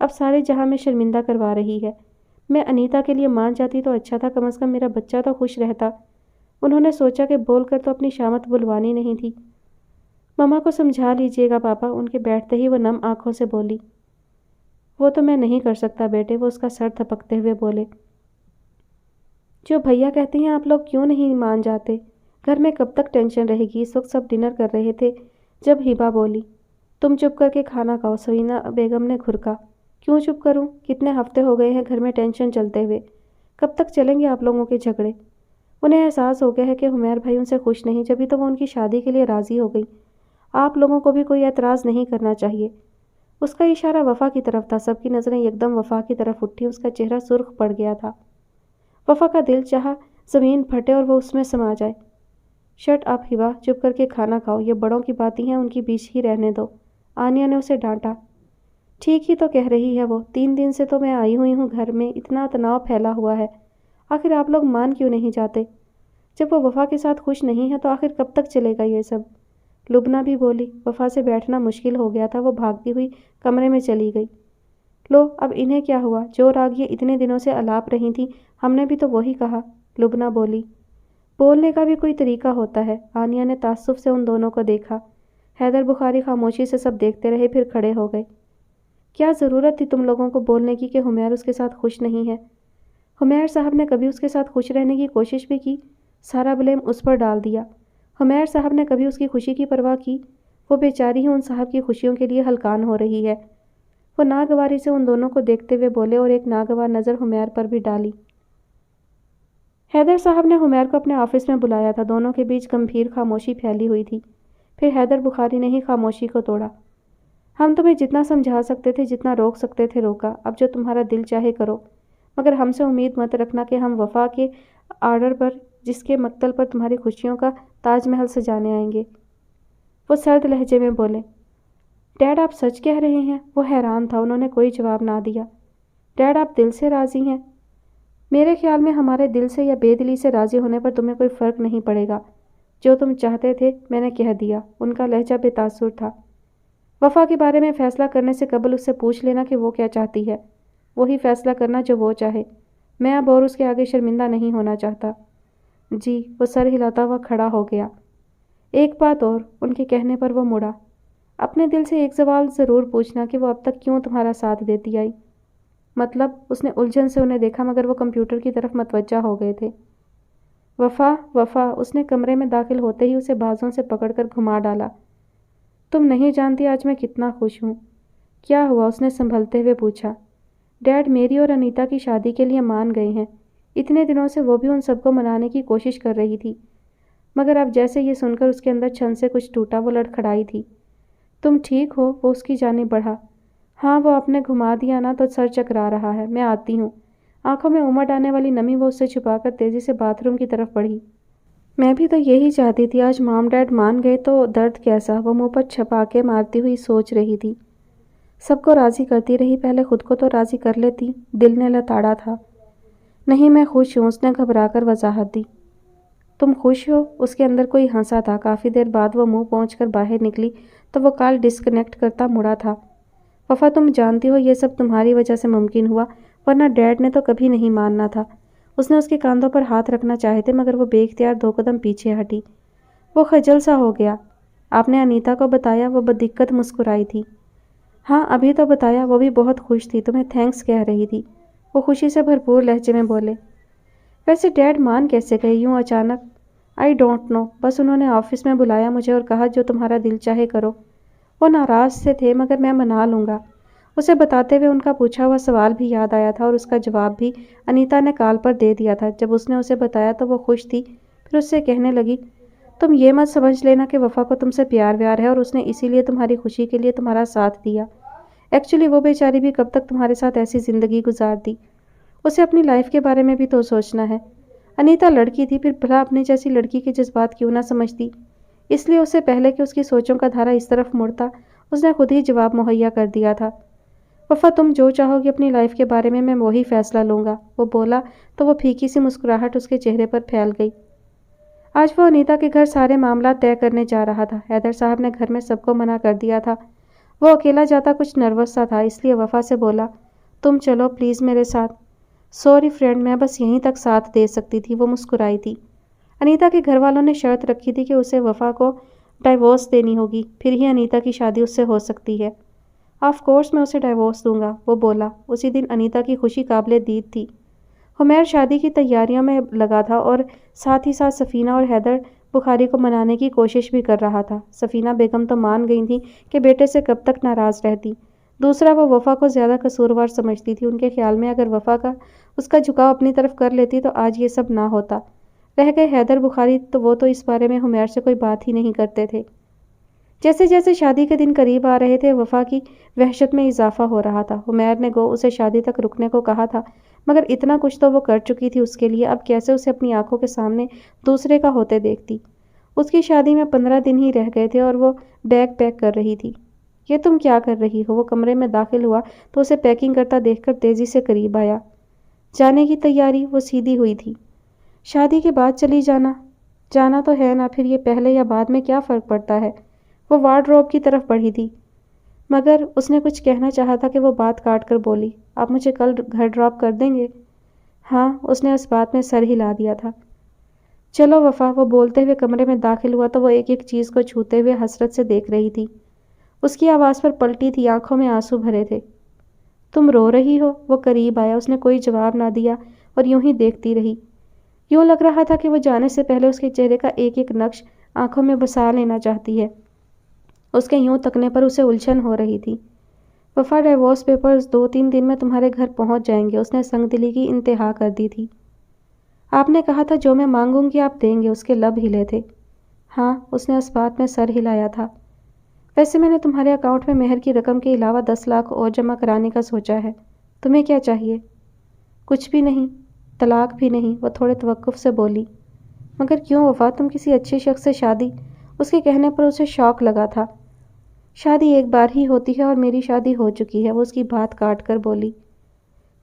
اب سارے جہاں میں شرمندہ کروا رہی ہے۔ میں انیتا کے لیے مان جاتی تو اچھا تھا، کم از کم میرا بچہ تو خوش رہتا۔ انہوں نے سوچا کہ بول کر تو اپنی شامت بلوانی نہیں تھی۔ مما کو سمجھا لیجیے گا پاپا، ان کے بیٹھتے ہی وہ نم آنکھوں سے بولی۔ وہ تو میں نہیں کر سکتا بیٹے، وہ اس کا سر تھپکتے ہوئے بولے۔ جو بھیا کہتے ہیں آپ لوگ کیوں نہیں مان جاتے؟ گھر میں کب تک ٹینشن رہے گی؟ اس وقت سب ڈنر کر رہے تھے جب ہبا بولی، تم چپ کر کے کھانا کھاؤ۔ سفینہ بیگم نے گھرکا۔ کیوں چپ کروں؟ کتنے ہفتے ہو گئے ہیں گھر میں ٹینشن چلتے ہوئے، کب تک چلیں گے آپ لوگوں کے جھگڑے؟ انہیں احساس ہو گیا ہے کہ حمیر بھائی ان سے خوش نہیں، جبھی تو وہ ان کی شادی کے لیے راضی ہو گئی۔ آپ لوگوں کو بھی کوئی اعتراض نہیں کرنا چاہیے۔ اس کا اشارہ وفا کی طرف تھا۔ سب کی نظریں یکدم وفا کی طرف اٹھیں۔ اس کا چہرہ سرخ پڑ گیا تھا۔ وفا کا دل چاہا زمین پھٹے اور وہ اس میں سما جائے۔ شٹ اپ ہبا، چپ کر کے کھانا کھاؤ، یہ بڑوں کی باتیں ہیں، ان کی بیچ ہی رہنے دو، آنیہ نے اسے ڈانٹا۔ ٹھیک ہی تو کہہ رہی ہے وہ، 3 دن سے تو میں آئی ہوئی ہوں گھر میں، اتنا تناؤ پھیلا ہوا ہے، آخر آپ لوگ مان کیوں نہیں جاتے؟ جب وہ وفا کے ساتھ خوش نہیں ہے تو آخر کب تک چلے گا یہ سب؟ لبنہ بھی بولی۔ وفا سے بیٹھنا مشکل ہو گیا تھا، وہ بھاگتی ہوئی کمرے میں چلی گئی۔ لو اب انہیں کیا ہوا؟ جو راگ یہ اتنے دنوں سے الاپ رہی تھیں، ہم نے بھی تو وہی کہا، لبنہ بولی۔ بولنے کا بھی کوئی طریقہ ہوتا ہے۔ آنیہ نے تعصب سے ان دونوں کو دیکھا۔ حیدر بخاری خاموشی سے سب دیکھتے رہے، پھر کھڑے ہو گئے۔ کیا ضرورت تھی تم لوگوں کو بولنے کی کہ حمیر اس کے ساتھ خوش نہیں ہے؟ حمیر صاحب نے کبھی اس کے ساتھ خوش رہنے کی کوشش بھی کی؟ سارا بلیم اس پر ڈال دیا۔ حمیر صاحب نے کبھی اس کی خوشی کی پرواہ کی؟ وہ بیچاری ان صاحب کی خوشیوں کے لیے ہلکان ہو رہی ہے۔ وہ ناگواری سے ان دونوں کو دیکھتے ہوئے بولے اور ایک ناگوار نظر حمیر پر بھی ڈالی۔ حیدر صاحب نے حمیر کو اپنے آفس میں بلایا تھا۔ دونوں کے بیچ گمبھیر خاموشی پھیلی ہوئی تھی۔ پھر حیدر بخاری نے ہی خاموشی کو توڑا۔ ہم تمہیں جتنا سمجھا سکتے تھے، جتنا روک سکتے تھے روکا، اب جو تمہارا دل چاہے کرو، مگر ہم سے امید مت رکھنا کہ ہم وفا کے آرڈر پر، جس کے مقتل پر تمہاری خوشیوں کا تاج محل سجانے آئیں گے۔ وہ سرد لہجے میں بولے۔ ڈیڈ آپ سچ کہہ رہے ہیں؟ وہ حیران تھا، انہوں نے کوئی جواب نہ دیا۔ ڈیڈ آپ دل سے راضی ہیں؟ میرے خیال میں ہمارے دل سے یا بے دلی سے راضی ہونے پر تمہیں کوئی فرق نہیں پڑے گا۔ جو تم چاہتے تھے میں نے کہہ دیا۔ ان کا لہجہ بے تاثر تھا۔ وفا کے بارے میں فیصلہ کرنے سے قبل اس سے پوچھ لینا کہ وہ کیا چاہتی ہے، وہی فیصلہ کرنا جو وہ چاہے۔ میں اب اور اس کے آگے شرمندہ نہیں ہونا چاہتا۔ جی، وہ سر ہلاتا ہوا کھڑا ہو گیا۔ ایک بات اور، ان کے کہنے پر وہ مڑا۔ اپنے دل سے ایک سوال ضرور پوچھنا کہ وہ اب تک کیوں تمہارا ساتھ دیتی آئی؟ مطلب؟ اس نے الجھن سے انہیں دیکھا مگر وہ کمپیوٹر کی طرف متوجہ ہو گئے تھے۔ وفا وفا، اس نے کمرے میں داخل ہوتے ہی اسے بازوں سے پکڑ کر گھما ڈالا۔ تم نہیں جانتی آج میں کتنا خوش ہوں۔ کیا ہوا؟ اس نے سنبھلتے ہوئے پوچھا۔ ڈیڈ میری اور انیتا کی شادی کے لیے مان گئے ہیں۔ اتنے دنوں سے وہ بھی ان سب کو منانے کی کوشش کر رہی تھی، مگر اب جیسے یہ سن کر اس کے اندر چھن سے کچھ ٹوٹا، وہ لڑکھڑائی تھی۔ تم ٹھیک ہو؟ وہ اس کی جانب بڑھا۔ ہاں، وہ آپ نے گھما دیا نا تو سر چکرا رہا ہے، میں آتی ہوں۔ آنکھوں میں امڈ آنے والی نمی وہ اس سے چھپا کر تیزی سے باتھ روم کی طرف بڑھی۔ میں بھی تو یہی چاہتی تھی، آج مام ڈیڈ مان گئے تو درد کیسا، وہ منہ پر چھپاکے مارتی ہوئی سوچ رہی تھی۔ سب کو راضی کرتی رہی، پہلے خود کو تو راضی کر لیتی، دل نے لتاڑا تھا۔ نہیں میں خوش ہوں، اس نے گھبرا کر وضاحت دی۔ تم خوش ہو؟ اس کے اندر کوئی ہنسا تھا۔ کافی دیر بعد وہ منہ پہنچ کر باہر نکلی تو وہ کال ڈسکنیکٹ کرتا مڑا تھا۔ وفا تم جانتی ہو یہ سب تمہاری وجہ سے ممکن ہوا، ورنہ ڈیڈ نے تو کبھی نہیں ماننا تھا۔ اس نے اس کے کاندھوں پر ہاتھ رکھنا چاہے تھے مگر وہ بے اختیار 2 قدم پیچھے ہٹی۔ وہ خجل سا ہو گیا۔ آپ نے انیتا کو بتایا؟ وہ بدقت مسکرائی تھی۔ ہاں ابھی تو بتایا، وہ بھی بہت خوش تھی، تمہیں تھینکس کہہ رہی تھی، وہ خوشی سے بھرپور لہجے میں بولے۔ ویسے ڈیڈ مان کیسے گئے یوں اچانک؟ آئی ڈونٹ نو، بس انہوں نے آفس میں بلایا مجھے اور کہا جو تمہارا دل چاہے کرو۔ وہ ناراض سے تھے مگر میں منا لوں گا۔ اسے بتاتے ہوئے ان کا پوچھا ہوا سوال بھی یاد آیا تھا اور اس کا جواب بھی انیتا نے کال پر دے دیا تھا۔ جب اس نے اسے بتایا تو وہ خوش تھی، پھر اس سے کہنے لگی، تم یہ مت سمجھ لینا کہ وفا کو تم سے پیار ویار ہے اور اس نے اسی لیے تمہاری خوشی کے لیے تمہارا ساتھ دیا۔ ایکچولی وہ بیچاری بھی کب تک تمہارے ساتھ ایسی زندگی گزارتی، اسے اپنی لائف کے بارے میں بھی تو سوچنا ہے۔ انیتا لڑکی تھی، پھر بھلا اپنی جیسی لڑکی کے جذبات کیوں نہ سمجھتی؟ اس لیے اسے پہلے کہ اس کی سوچوں کا دھارا اس طرف مڑتا، اس نے خود ہی جواب مہیا کر دیا تھا۔ وفا تم جو چاہو گی اپنی لائف کے بارے میں وہی فیصلہ لوں گا، وہ بولا تو وہ پھیکی سی مسکراہٹ اس کے چہرے پر پھیل گئی۔ آج وہ انیتا کے گھر سارے معاملات طے کرنے جا رہا تھا۔ حیدر صاحب نے گھر میں سب کو منع کر دیا تھا۔ وہ اکیلا جاتا کچھ نروس سا تھا، اس لیے وفا سے بولا، تم چلو پلیز میرے ساتھ۔ سوری فرینڈ، میں بس یہیں تک ساتھ دے سکتی تھی، وہ مسکرائی تھی۔ انیتا کے گھر والوں نے شرط رکھی تھی کہ اسے وفا کو ڈائیورس دینی ہوگی، پھر ہی انیتا کی شادی اس سے ہو سکتی ہے۔ آف کورس میں اسے ڈائیورس دوں گا، وہ بولا۔ اسی دن انیتا کی خوشی قابل دید تھی۔ حمیر شادی کی تیاریوں میں لگا تھا اور ساتھ ہی ساتھ سفینہ اور حیدر بخاری کو منانے کی کوشش بھی کر رہا تھا۔ سفینہ بیگم تو مان گئی تھی کہ بیٹے سے کب تک ناراض رہتی۔ دوسرا وہ وفا کو زیادہ قصوروار سمجھتی تھی۔ ان کے خیال میں اگر وفا کا اس کا جھکاؤ اپنی طرف کر لیتی تو آج یہ سب نہ ہوتا۔ رہ گئے حیدر بخاری تو وہ تو اس بارے میں حمیر سے کوئی بات ہی نہیں کرتے تھے۔ جیسے جیسے شادی کے دن قریب آ رہے تھے، وفا کی وحشت میں اضافہ ہو رہا تھا۔ حمیر نے اسے شادی تک رکنے کو کہا تھا مگر اتنا کچھ تو وہ کر چکی تھی اس کے لیے، اب کیسے اسے اپنی آنکھوں کے سامنے دوسرے کا ہوتے دیکھتی۔ اس کی شادی میں 15 دن ہی رہ گئے تھے اور وہ بیگ پیک کر رہی تھی۔ یہ تم کیا کر رہی ہو؟ وہ کمرے میں داخل ہوا تو اسے پیکنگ کرتا دیکھ کر تیزی سے قریب آیا۔ جانے کی تیاری؟ وہ سیدھی ہوئی تھی۔ شادی کے بعد چلی جانا؟ جانا تو ہے نا، پھر یہ پہلے یا بعد میں کیا فرق پڑتا ہے؟ وہ وارڈروب کی طرف بڑھی تھی مگر اس نے کچھ کہنا چاہا تھا کہ وہ بات کاٹ کر بولی، آپ مجھے کل گھر ڈراپ کر دیں گے؟ ہاں، اس نے اس بات میں سر ہلا دیا تھا۔ چلو وفا، وہ بولتے ہوئے کمرے میں داخل ہوا تو وہ ایک ایک چیز کو چھوتے ہوئے حسرت سے دیکھ رہی تھی۔ اس کی آواز پر پلٹی تھی، آنکھوں میں آنسو بھرے تھے۔ تم رو رہی ہو؟ وہ قریب آیا، اس نے کوئی جواب نہ دیا اور یوں ہی دیکھتی رہی۔ یوں لگ رہا تھا کہ وہ جانے سے پہلے اس کے چہرے کا ایک ایک نقش آنکھوں میں بسا لینا چاہتی ہے۔ اس کے یوں تکنے پر اسے الجھن ہو رہی تھی۔ وفا، ڈائیورس پیپرز 2-3 دن میں تمہارے گھر پہنچ جائیں گے، اس نے سنگ دلی کی انتہا کر دی تھی۔ آپ نے کہا تھا جو میں مانگوں گی آپ دیں گے، اس کے لب ہلے تھے۔ ہاں، اس نے اس بات میں سر ہلایا تھا۔ ویسے میں نے تمہارے اکاؤنٹ میں مہر کی رقم کے علاوہ 10 لاکھ اور جمع کرانے کا سوچا ہے، تمہیں کیا چاہیے؟ کچھ بھی نہیں، طلاق بھی نہیں، وہ تھوڑے توقف سے بولی۔ مگر کیوں وفا، تم کسی اچھے شخص سے شادی؟ اس کے کہنے پر اسے شوق لگا تھا۔ شادی ایک بار ہی ہوتی ہے اور میری شادی ہو چکی ہے، وہ اس کی بات کاٹ کر بولی۔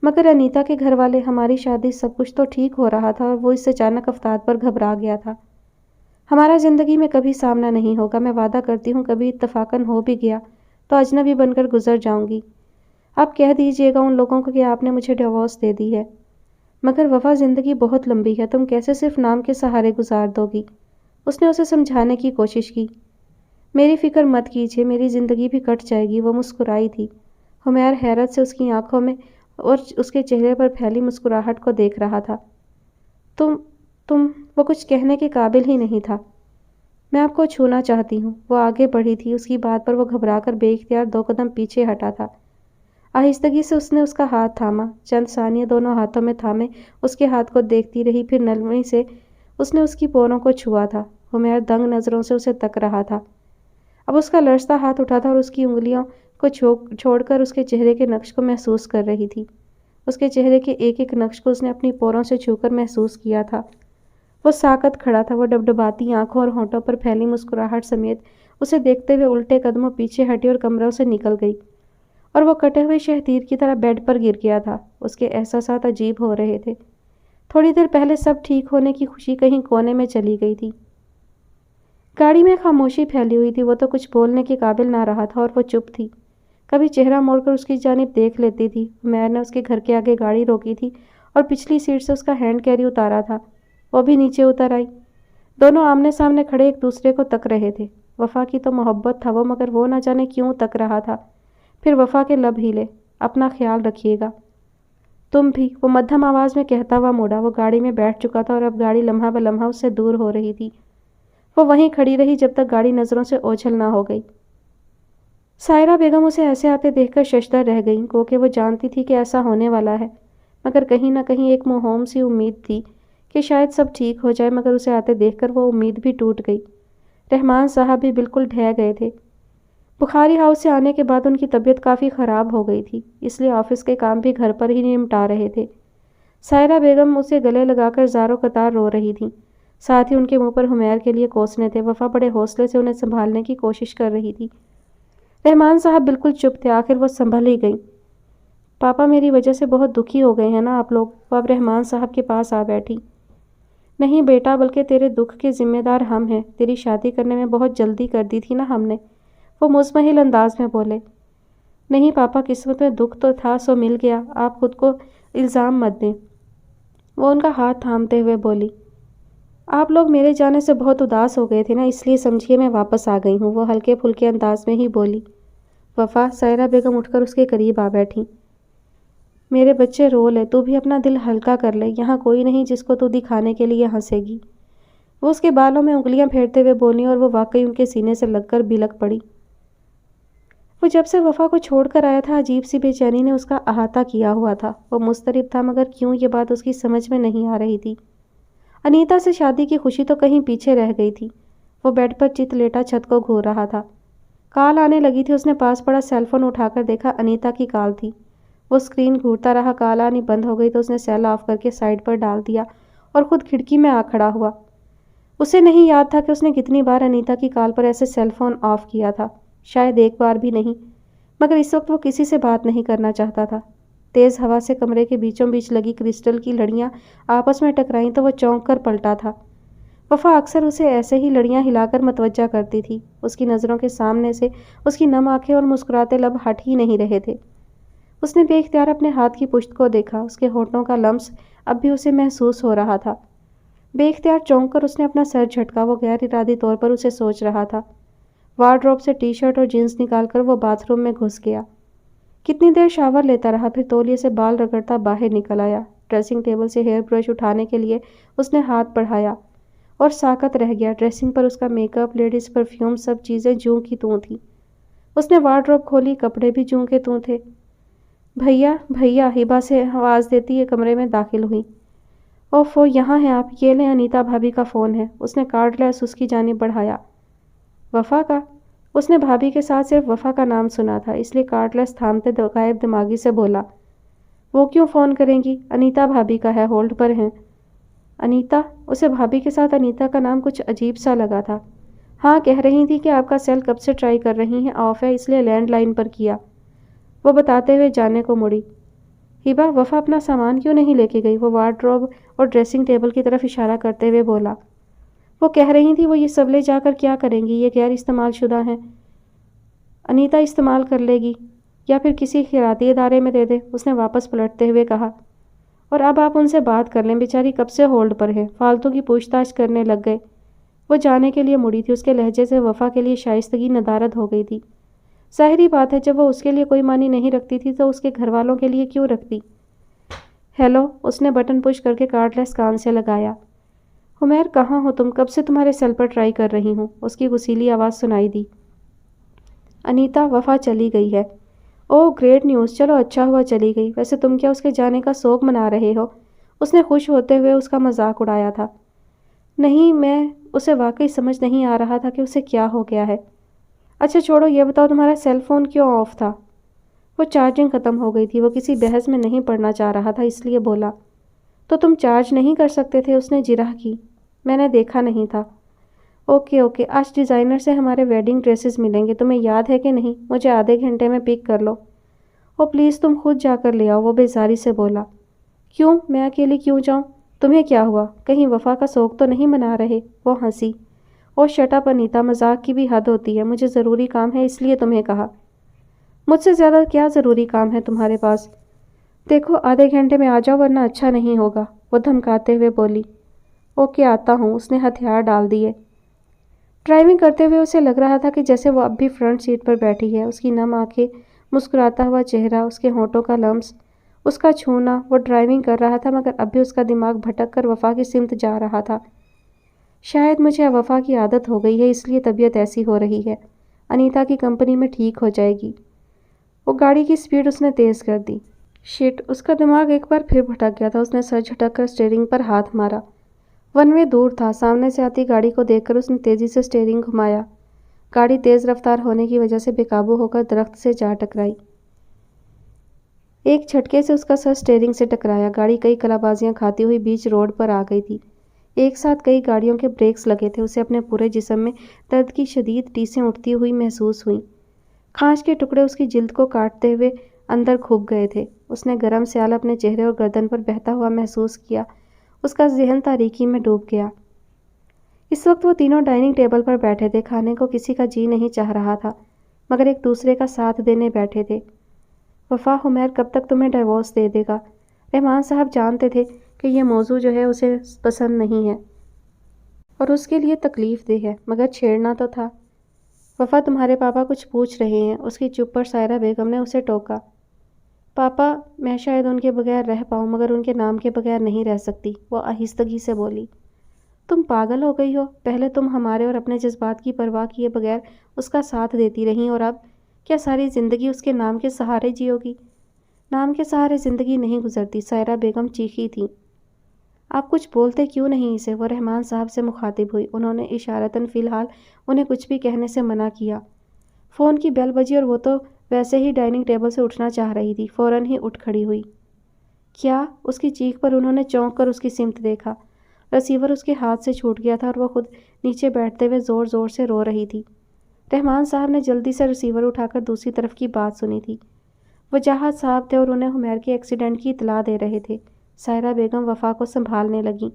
مگر انیتا کے گھر والے، ہماری شادی سب کچھ تو ٹھیک ہو رہا تھا اور وہ اس اچانک افتاد پر گھبرا گیا تھا۔ ہمارا زندگی میں کبھی سامنا نہیں ہوگا، میں وعدہ کرتی ہوں کبھی اتفاقاً ہو بھی گیا تو اجنبی بن کر گزر جاؤں گی۔ آپ کہہ دیجئے گا ان لوگوں کو کہ آپ نے مجھے ڈیورس دے دی ہے۔ مگر وفا، زندگی بہت لمبی ہے، تم کیسے صرف نام کے سہارے گزار دو گی؟ اس نے اسے سمجھانے کی کوشش کی۔ میری فکر مت کیجیے، میری زندگی بھی کٹ جائے گی، وہ مسکرائی تھی۔ حمیر حیرت سے اس کی آنکھوں میں اور اس کے چہرے پر پھیلی مسکراہٹ کو دیکھ رہا تھا۔ وہ کچھ کہنے کے قابل ہی نہیں تھا۔ میں آپ کو چھونا چاہتی ہوں۔ وہ آگے بڑھی تھی، اس کی بات پر وہ گھبرا کر بے اختیار 2 قدم پیچھے ہٹا تھا۔ آہستگی سے اس نے اس کا ہاتھ تھاما، چند ثانیے دونوں ہاتھوں میں تھامے اس کے ہاتھ کو دیکھتی رہی، پھر نرمی سے اس نے اس کی پوروں کو چھوا تھا۔ حمیر دنگ نظروں سے اسے تک رہا تھا۔ اب اس کا لرزتا ہاتھ اٹھا تھا اور اس کی انگلیوں کو چھوڑ کر اس کے چہرے کے نقش کو محسوس کر رہی تھی۔ اس کے چہرے کے ایک ایک نقش کو اس نے اپنی پوروں سے چھو کر محسوس کیا تھا۔ وہ ساکت کھڑا تھا، وہ ڈبڈباتی آنکھوں اور ہونٹوں پر پھیلی مسکراہٹ سمیت اسے دیکھتے ہوئے الٹے قدموں پیچھے ہٹی اور کمروں سے نکل گئی، اور وہ کٹے ہوئے شہتیر کی طرح بیڈ پر گر گیا تھا۔ اس کے احساسات عجیب ہو رہے تھے۔ تھوڑی دیر پہلے سب ٹھیک ہونے کی خوشی کہیں کونے میں چلی گئی تھی۔ گاڑی میں خاموشی پھیلی ہوئی تھی۔ وہ تو کچھ بولنے کے قابل نہ رہا تھا اور وہ چپ تھی۔ کبھی چہرہ موڑ کر اس کی جانب دیکھ لیتی تھی۔ عمیر نے اس کے گھر کے آگے گاڑی روکی تھی اور پچھلی سیٹ سے اس کا ہینڈ کیری اتارا تھا۔ وہ بھی نیچے اتر آئی۔ دونوں آمنے سامنے کھڑے ایک دوسرے کو تک رہے تھے۔ وفا کی تو محبت تھا وہ، مگر وہ نہ جانے کیوں تک رہا تھا۔ پھر وفا کے لب ہلے، اپنا خیال رکھیے گا۔ تم بھی، وہ مدھم آواز میں کہتا ہوا مڑا۔ وہ گاڑی میں بیٹھ چکا تھا اور اب گاڑی لمحہ بلمحہ اس سے دور ہو رہی تھی۔ وہ وہیں کھڑی رہی جب تک گاڑی نظروں سے اوجھل نہ ہو گئی۔ سائرہ بیگم اسے ایسے آتے دیکھ کر ششدر رہ گئیں، گو کہ وہ جانتی تھی کہ ایسا ہونے والا ہے، مگر کہیں نہ کہیں ایک موہوم سی امید تھی کہ شاید سب ٹھیک ہو جائے، مگر اسے آتے دیکھ کر وہ امید بھی ٹوٹ گئی۔ رحمان صاحب بھی بالکل ڈھہ گئے تھے۔ بخاری ہاؤس سے آنے کے بعد ان کی طبیعت کافی خراب ہو گئی تھی، اس لیے آفس کے کام بھی گھر پر ہی نمٹا رہے تھے۔ سائرہ بیگم اسے گلے لگا کر زاروں قطار رو رہی تھیں، ساتھ ہی ان کے منہ پر حمیر کے لیے کوسنے تھے۔ وفا بڑے حوصلے سے انہیں سنبھالنے کی کوشش کر رہی تھی۔ رحمان صاحب بالکل چپ تھے، آخر وہ سنبھل ہی گئیں۔ پاپا میری وجہ سے بہت دکھی ہو گئے ہیں نا آپ لوگ؟ وہ اب رحمان صاحب کے پاس آ بیٹھی۔ نہیں بیٹا، بلکہ تیرے دکھ کے ذمہ دار ہم ہیں، تیری شادی کرنے میں بہت جلدی کر دی تھی نا ہم نے، وہ مزمحل انداز میں بولے۔ نہیں پاپا، قسمت میں دکھ تو تھا سو مل گیا، آپ خود کو الزام مت دیں، وہ ان کا ہاتھ تھامتے ہوئے بولی۔ آپ لوگ میرے جانے سے بہت اداس ہو گئے تھے نا، اس لیے سمجھیے میں واپس آ گئی ہوں، وہ ہلکے پھلکے انداز میں ہی بولی۔ وفا، سائرہ بیگم اٹھ کر اس کے قریب آ بیٹھی۔ میرے بچے رو لے، تو بھی اپنا دل ہلکا کر لے، یہاں کوئی نہیں جس کو تو دکھانے کے لیے ہنسے گی، وہ اس کے بالوں میں انگلیاں پھیرتے ہوئے بولی، اور وہ واقعی ان کے سینے سے لگ کر بلک پڑی۔ وہ جب سے وفا کو چھوڑ کر آیا تھا، عجیب سی بے چینی نے اس کا احاطہ کیا ہوا تھا۔ وہ مضطرب تھا، مگر کیوں یہ بات اس کی سمجھ میں نہیں آ رہی تھی۔ انیتا سے شادی کی خوشی تو کہیں پیچھے رہ گئی تھی۔ وہ بیڈ پر چت لیٹا چھت کو گھور رہا تھا۔ کال آنے لگی تھی، اس نے پاس پڑا سیل فون اٹھا کر دیکھا، انیتا کی کال تھی۔ وہ اسکرین گھورتا رہا، کال آنی بند ہو گئی تو اس نے سیل آف کر کے سائڈ پر ڈال دیا اور خود کھڑکی میں آ کھڑا ہوا۔ اسے نہیں یاد تھا کہ اس نے کتنی بار انیتا کی کال پر ایسے سیل فون آف کیا تھا، شاید ایک بار بھی نہیں، مگر اس وقت وہ کسی سے بات نہیں کرنا چاہتا تھا۔ تیز ہوا سے کمرے کے بیچوں بیچ لگی کرسٹل کی لڑیاں آپس میں ٹکرائیں تو وہ چونک کر پلٹا تھا۔ وفا اکثر اسے ایسے ہی لڑیاں ہلا کر متوجہ کرتی تھی۔ اس کی نظروں کے سامنے سے اس کی نم آنکھیں اور مسکراتے لب ہٹ ہی نہیں رہے تھے۔ اس نے بے اختیار اپنے ہاتھ کی پشت کو دیکھا، اس کے ہونٹوں کا لمس اب بھی اسے محسوس ہو رہا تھا۔ بے اختیار چونک کر اس نے اپنا سر جھٹکا، وہ غیر ارادی طور پر اسے سوچ رہا تھا۔ وارڈروب سے ٹی شرٹ اور جینس نکال کر وہ باتھ روم میں گھس گیا۔ کتنی دیر شاور لیتا رہا، پھر تولیے سے بال رگڑتا باہر نکل آیا۔ ڈریسنگ ٹیبل سے ہیئر برش اٹھانے کے لیے اس نے ہاتھ بڑھایا اور ساکت رہ گیا۔ ڈریسنگ پر اس کا میک اپ، لیڈیز پرفیوم، سب چیزیں جوں کی توں تھیں۔ اس نے وارڈروب کھولی، کپڑے بھی جوں کے توں تھے۔ بھیا بھیا، ہبا سے آواز دیتی یہ کمرے میں داخل ہوئی۔ اوفو، یہاں ہیں آپ، یہ لیں انیتا بھابھی کا فون ہے۔ اس نے کارڈ لیس اس کی جانب بڑھایا۔ وفا کا؟ اس نے بھابھی کے ساتھ صرف وفا کا نام سنا تھا، اس لیے کارڈ لیس تھامتے غائب دماغی سے بولا۔ وہ کیوں فون کریں گی؟ انیتا بھابھی کا ہے، ہولڈ پر ہیں۔ انیتا؟ اسے بھابھی کے ساتھ انیتا کا نام کچھ عجیب سا لگا تھا۔ ہاں، کہہ رہی تھی کہ آپ کا سیل کب سے ٹرائی کر رہی ہیں، آف ہے، اس لیے لینڈ لائن پر کیا، وہ بتاتے ہوئے جانے کو مڑی۔ ہبا، وفا اپنا سامان کیوں نہیں لے کے گئی؟ وہ وارڈروب اور ڈریسنگ ٹیبل کی طرف اشارہ کرتے ہوئے بولا۔ وہ کہہ رہی تھی وہ یہ سب لے جا کر کیا کریں گی، یہ غیر استعمال شدہ ہیں، انیتا استعمال کر لے گی یا پھر کسی خیراتی ادارے میں دے دے، اس نے واپس پلٹتے ہوئے کہا۔ اور اب آپ ان سے بات کر لیں، بیچاری کب سے ہولڈ پر ہے، فالتو کی پوچھ تاچھ کرنے لگ گئے۔ وہ جانے کے لیے مڑی تھی، اس کے لہجے سے وفا کے لیے شائستگی ندارد ہو گئی تھی۔ ظاہری بات ہے، جب وہ اس کے لیے کوئی معنی نہیں رکھتی تھی تو اس کے گھر والوں کے لیے کیوں رکھتی؟ ہیلو، اس نے بٹن پش کر کے کارڈ لیس کان سے لگایا۔ حمیر کہاں ہو تم؟ کب سے تمہارے سیل پر ٹرائی کر رہی ہوں، اس کی غصیلی آواز سنائی دی۔ انیتا، وفا چلی گئی ہے۔ اوہ گریٹ نیوز، چلو اچھا ہوا چلی گئی۔ ویسے تم کیا اس کے جانے کا سوگ منا رہے ہو؟ اس نے خوش ہوتے ہوئے اس کا مذاق اڑایا تھا۔ نہیں، میں اسے واقعی سمجھ نہیں آ رہا تھا کہ اسے کیا ہو گیا ہے۔ اچھا چھوڑو، یہ بتاؤ تمہارا سیل فون کیوں آف تھا؟ وہ چارجنگ ختم ہو گئی تھی۔ وہ کسی بحث میں نہیں پڑنا چاہ رہا تھا، اس لیے بولا۔ تو تم چارج نہیں کر سکتے تھے؟ اس نے جرح کی۔ میں نے دیکھا نہیں تھا۔ اوکے، آج ڈیزائنر سے ہمارے ویڈنگ ڈریسز ملیں گے، تمہیں یاد ہے کہ نہیں؟ مجھے آدھے گھنٹے میں پک کر لو۔ او پلیز تم خود جا کر لے آؤ، وہ بیزاری سے بولا۔ کیوں؟ میں اکیلی کیوں جاؤں؟ تمہیں کیا ہوا؟ کہیں وفا کا سوگ تو نہیں منا رہے؟ وہ ہنسی۔ او شٹ اپ انیتا، مذاق کی بھی حد ہوتی ہے، مجھے ضروری کام ہے اس لیے تمہیں کہا۔ مجھ سے زیادہ کیا ضروری کام ہے تمہارے پاس؟ دیکھو آدھے گھنٹے میں آ جاؤ ورنہ اچھا نہیں ہوگا، وہ دھمکاتے ہوئے بولی۔ اوکے آتا ہوں، اس نے ہتھیار ڈال دیے۔ ڈرائیونگ کرتے ہوئے اسے لگ رہا تھا کہ جیسے وہ اب بھی فرنٹ سیٹ پر بیٹھی ہے، اس کی نم آنکھیں، مسکراتا ہوا چہرہ، اس کے ہونٹوں کا لمس، اس کا چھونا۔ وہ ڈرائیونگ کر رہا تھا مگر اب بھی اس کا دماغ بھٹک کر وفا کی سمت جا رہا تھا۔ شاید مجھے وفا کی عادت ہو گئی ہے، اس لیے طبیعت ایسی ہو رہی ہے۔ انیتا کی کمپنی میں ٹھیک ہو جائے گی۔ وہ گاڑی کی سپیڈ اس نے تیز کر دی۔ شٹ، اس کا دماغ ایک بار پھر بھٹک گیا تھا۔ اس نے سر جھٹک کر اسٹیئرنگ پر ہاتھ مارا۔ ون وے دور تھا۔ سامنے سے آتی گاڑی کو دیکھ کر اس نے تیزی سے اسٹیئرنگ گھمایا۔ گاڑی تیز رفتار ہونے کی وجہ سے بے قابو ہو کر درخت سے جا ٹکرائی۔ ایک جھٹکے سے اس کا سر اسٹیئرنگ سے ٹکرایا۔ گاڑی کئی کلابازیاں کھاتی ہوئی بیچ روڈ پر آ گئی تھی۔ ایک ساتھ کئی گاڑیوں کے بریکس لگے تھے۔ اسے اپنے پورے جسم میں درد کی شدید ٹیسیں اٹھتی ہوئی محسوس ہوئیں۔ کانچ کے ٹکڑے اس کی جلد کو کاٹتے ہوئے اندر گھپ گئے تھے۔ اس نے گرم سیال اپنے چہرے اور گردن پر بہتا ہوا محسوس کیا۔ اس کا ذہن تاریکی میں ڈوب گیا۔ اس وقت وہ تینوں ڈائننگ ٹیبل پر بیٹھے تھے۔ کھانے کو کسی کا جی نہیں چاہ رہا تھا مگر ایک دوسرے کا ساتھ دینے بیٹھے تھے۔ وفا، حمیر کب تک تمہیں ڈیورس دے دے گا؟ رحمان صاحب جانتے تھے کہ یہ موضوع جو ہے اسے پسند نہیں ہے اور اس کے لیے تکلیف دہ ہے، مگر چھیڑنا تو تھا۔ وفا، تمہارے پاپا کچھ پوچھ رہے ہیں۔ اس کی چپ پر سائرہ بیگم نے اسے ٹوکا۔ پاپا، میں شاید ان کے بغیر رہ پاؤں مگر ان کے نام کے بغیر نہیں رہ سکتی، وہ آہستگی سے بولی۔ تم پاگل ہو گئی ہو؟ پہلے تم ہمارے اور اپنے جذبات کی پرواہ کیے بغیر اس کا ساتھ دیتی رہیں اور اب کیا ساری زندگی اس کے نام کے سہارے جیو گی؟ نام کے سہارے زندگی نہیں گزرتی، سائرہ بیگم چیخی تھی۔ آپ کچھ بولتے کیوں نہیں اسے؟ وہ رحمان صاحب سے مخاطب ہوئی۔ انہوں نے اشارتاً فی الحال انہیں کچھ بھی کہنے سے منع کیا۔ فون کی بیل بجی اور وہ تو ویسے ہی ڈائننگ ٹیبل سے اٹھنا چاہ رہی تھی، فوراً ہی اٹھ کھڑی ہوئی۔ کیا؟ اس کی چیخ پر انہوں نے چونک کر اس کی سمت دیکھا۔ رسیور اس کے ہاتھ سے چھوٹ گیا تھا اور وہ خود نیچے بیٹھتے ہوئے زور زور سے رو رہی تھی۔ رحمان صاحب نے جلدی سے رسیور اٹھا کر دوسری طرف کی بات سنی تھی۔ وجاہت صاحب تھے اور انہیں حمیر کے ایکسیڈنٹ کی اطلاع دے رہے تھے۔ سائرہ بیگم وفا کو سنبھالنے لگیں۔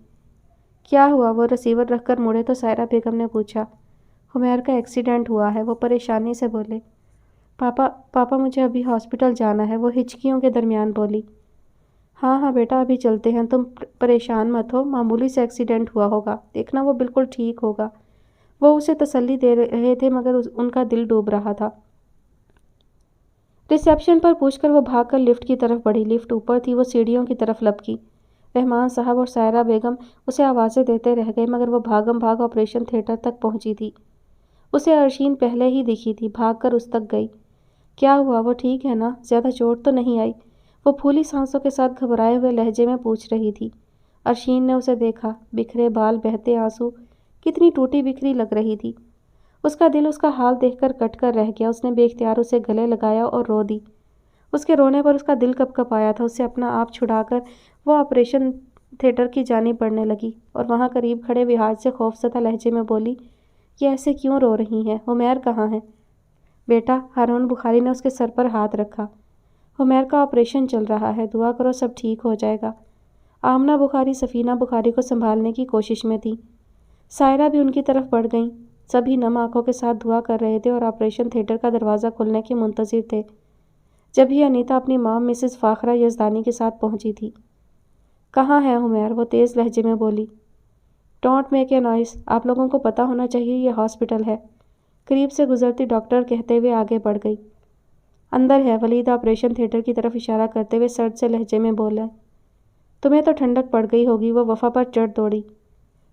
کیا ہوا؟ وہ رسیور رکھ کر مڑے تو سائرہ بیگم نے پوچھا۔ حمیر کا ایکسیڈنٹ ہوا ہے، وہ پریشانی سے بولے۔ پاپا مجھے ابھی ہاسپٹل جانا ہے، وہ ہچکیوں کے درمیان بولی۔ ہاں بیٹا، ابھی چلتے ہیں، تم پریشان مت ہو، معمولی سے ایکسیڈنٹ ہوا ہوگا، دیکھنا وہ بالکل ٹھیک ہوگا۔ وہ اسے تسلی دے رہے تھے مگر ان کا دل ڈوب رہا تھا۔ ریسیپشن پر پوچھ کر وہ بھاگ کر لفٹ کی طرف بڑھی۔ لفٹ اوپر تھی، وہ سیڑھیوں کی طرف لپکی۔ رحمان صاحب اور سائرہ بیگم اسے آوازیں دیتے رہ گئے مگر وہ بھاگم بھاگ آپریشن تھیٹر تک پہنچی تھی۔ اسے ارشین پہلے ہی دکھی تھی، بھاگ کر اس تک گئی۔ کیا ہوا؟ وہ ٹھیک ہے نا؟ زیادہ چوٹ تو نہیں آئی؟ وہ پھولی سانسوں کے ساتھ گھبرائے ہوئے لہجے میں پوچھ رہی تھی۔ ارشین نے اسے دیکھا، بکھرے بال، بہتے آنسو، کتنی ٹوٹی بکھری لگ رہی تھی۔ اس کا دل اس کا حال دیکھ کر کٹ کر رہ گیا۔ اس نے بے اختیار اسے گلے لگایا اور رو دی۔ اس کے رونے پر اس کا دل کپ کپ آیا تھا۔ اسے اپنا آپ چھڑا کر وہ آپریشن تھیٹر کی جانب بڑھنے لگی اور وہاں قریب کھڑے وہاج سے خوفزدہ لہجے میں بولی، یہ ایسے کیوں رو رہی ہیں؟ حمیر کہاں ہے؟ بیٹا، ہارون بخاری نے اس کے سر پر ہاتھ رکھا۔ حمیر کا آپریشن چل رہا ہے، دعا کرو سب ٹھیک ہو جائے گا۔ آمنہ بخاری سفینہ بخاری کو سنبھالنے کی کوشش میں تھی۔ سائرہ بھی ان کی طرف بڑھ گئیں۔ سبھی نم آنکھوں کے ساتھ دعا کر رہے تھے اور آپریشن تھیٹر کا دروازہ کھلنے کے منتظر تھے جب ہی انیتا اپنی ماں مسز فاخرہ یزدانی کے ساتھ پہنچی تھی۔ کہاں ہے حمیر؟ وہ تیز لہجے میں بولی۔ ڈونٹ میک اے نوائز، آپ لوگوں کو پتہ ہونا چاہیے یہ ہاسپٹل ہے، قریب سے گزرتی ڈاکٹر کہتے ہوئے آگے بڑھ گئی۔ اندر ہے، ولید آپریشن تھیٹر کی طرف اشارہ کرتے ہوئے سرد سے لہجے میں بولا۔ تمہیں تو ٹھنڈک پڑ گئی ہوگی، وہ وفا پر چڑھ دوڑی۔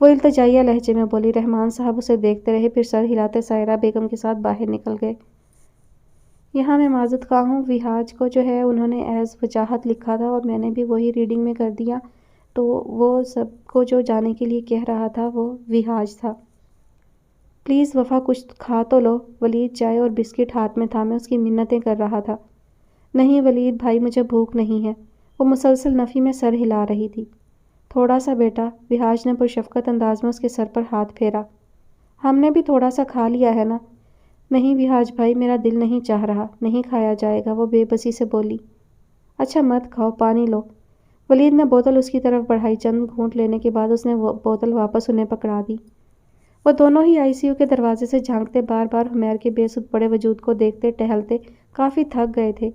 وہ التجائیہ لہجے میں بولی۔ رحمان صاحب اسے دیکھتے رہے، پھر سر ہلاتے سائرہ بیگم کے ساتھ باہر نکل گئے۔ یہاں میں معذرت خواہ ہوں، وہاج کو جو ہے انہوں نے ایز وجاہت لکھا تھا اور میں نے بھی وہی ریڈنگ میں کر دیا، تو وہ سب کو جو جانے کے لیے کہہ رہا تھا وہ وہاج تھا۔ پلیز وفا کچھ کھا تو لو۔ ولید چائے اور بسکٹ ہاتھ میں تھامے اس کی منتیں کر رہا تھا۔ نہیں ولید بھائی، مجھے بھوک نہیں ہے۔ وہ مسلسل نفی میں سر ہلا رہی تھی۔ تھوڑا سا بیٹا، وہاج نے پرشفقت انداز میں اس کے سر پر ہاتھ پھیرا۔ ہم نے بھی تھوڑا سا کھا لیا ہے نا۔ نہیں وہاج بھائی، میرا دل نہیں چاہ رہا، نہیں کھایا جائے گا، وہ بے بسی سے بولی۔ اچھا مت کھاؤ، پانی لو۔ ولید نے بوتل اس کی طرف بڑھائی، چند گھونٹ لینے کے بعد اس نے بوتل واپس انہیں پکڑا دی۔ وہ دونوں ہی آئی سی یو کے دروازے سے جھانکتے، بار بار حمیر کے بے سود پڑے وجود کو دیکھتے، ٹہلتے، کافی تھک گئے تھے۔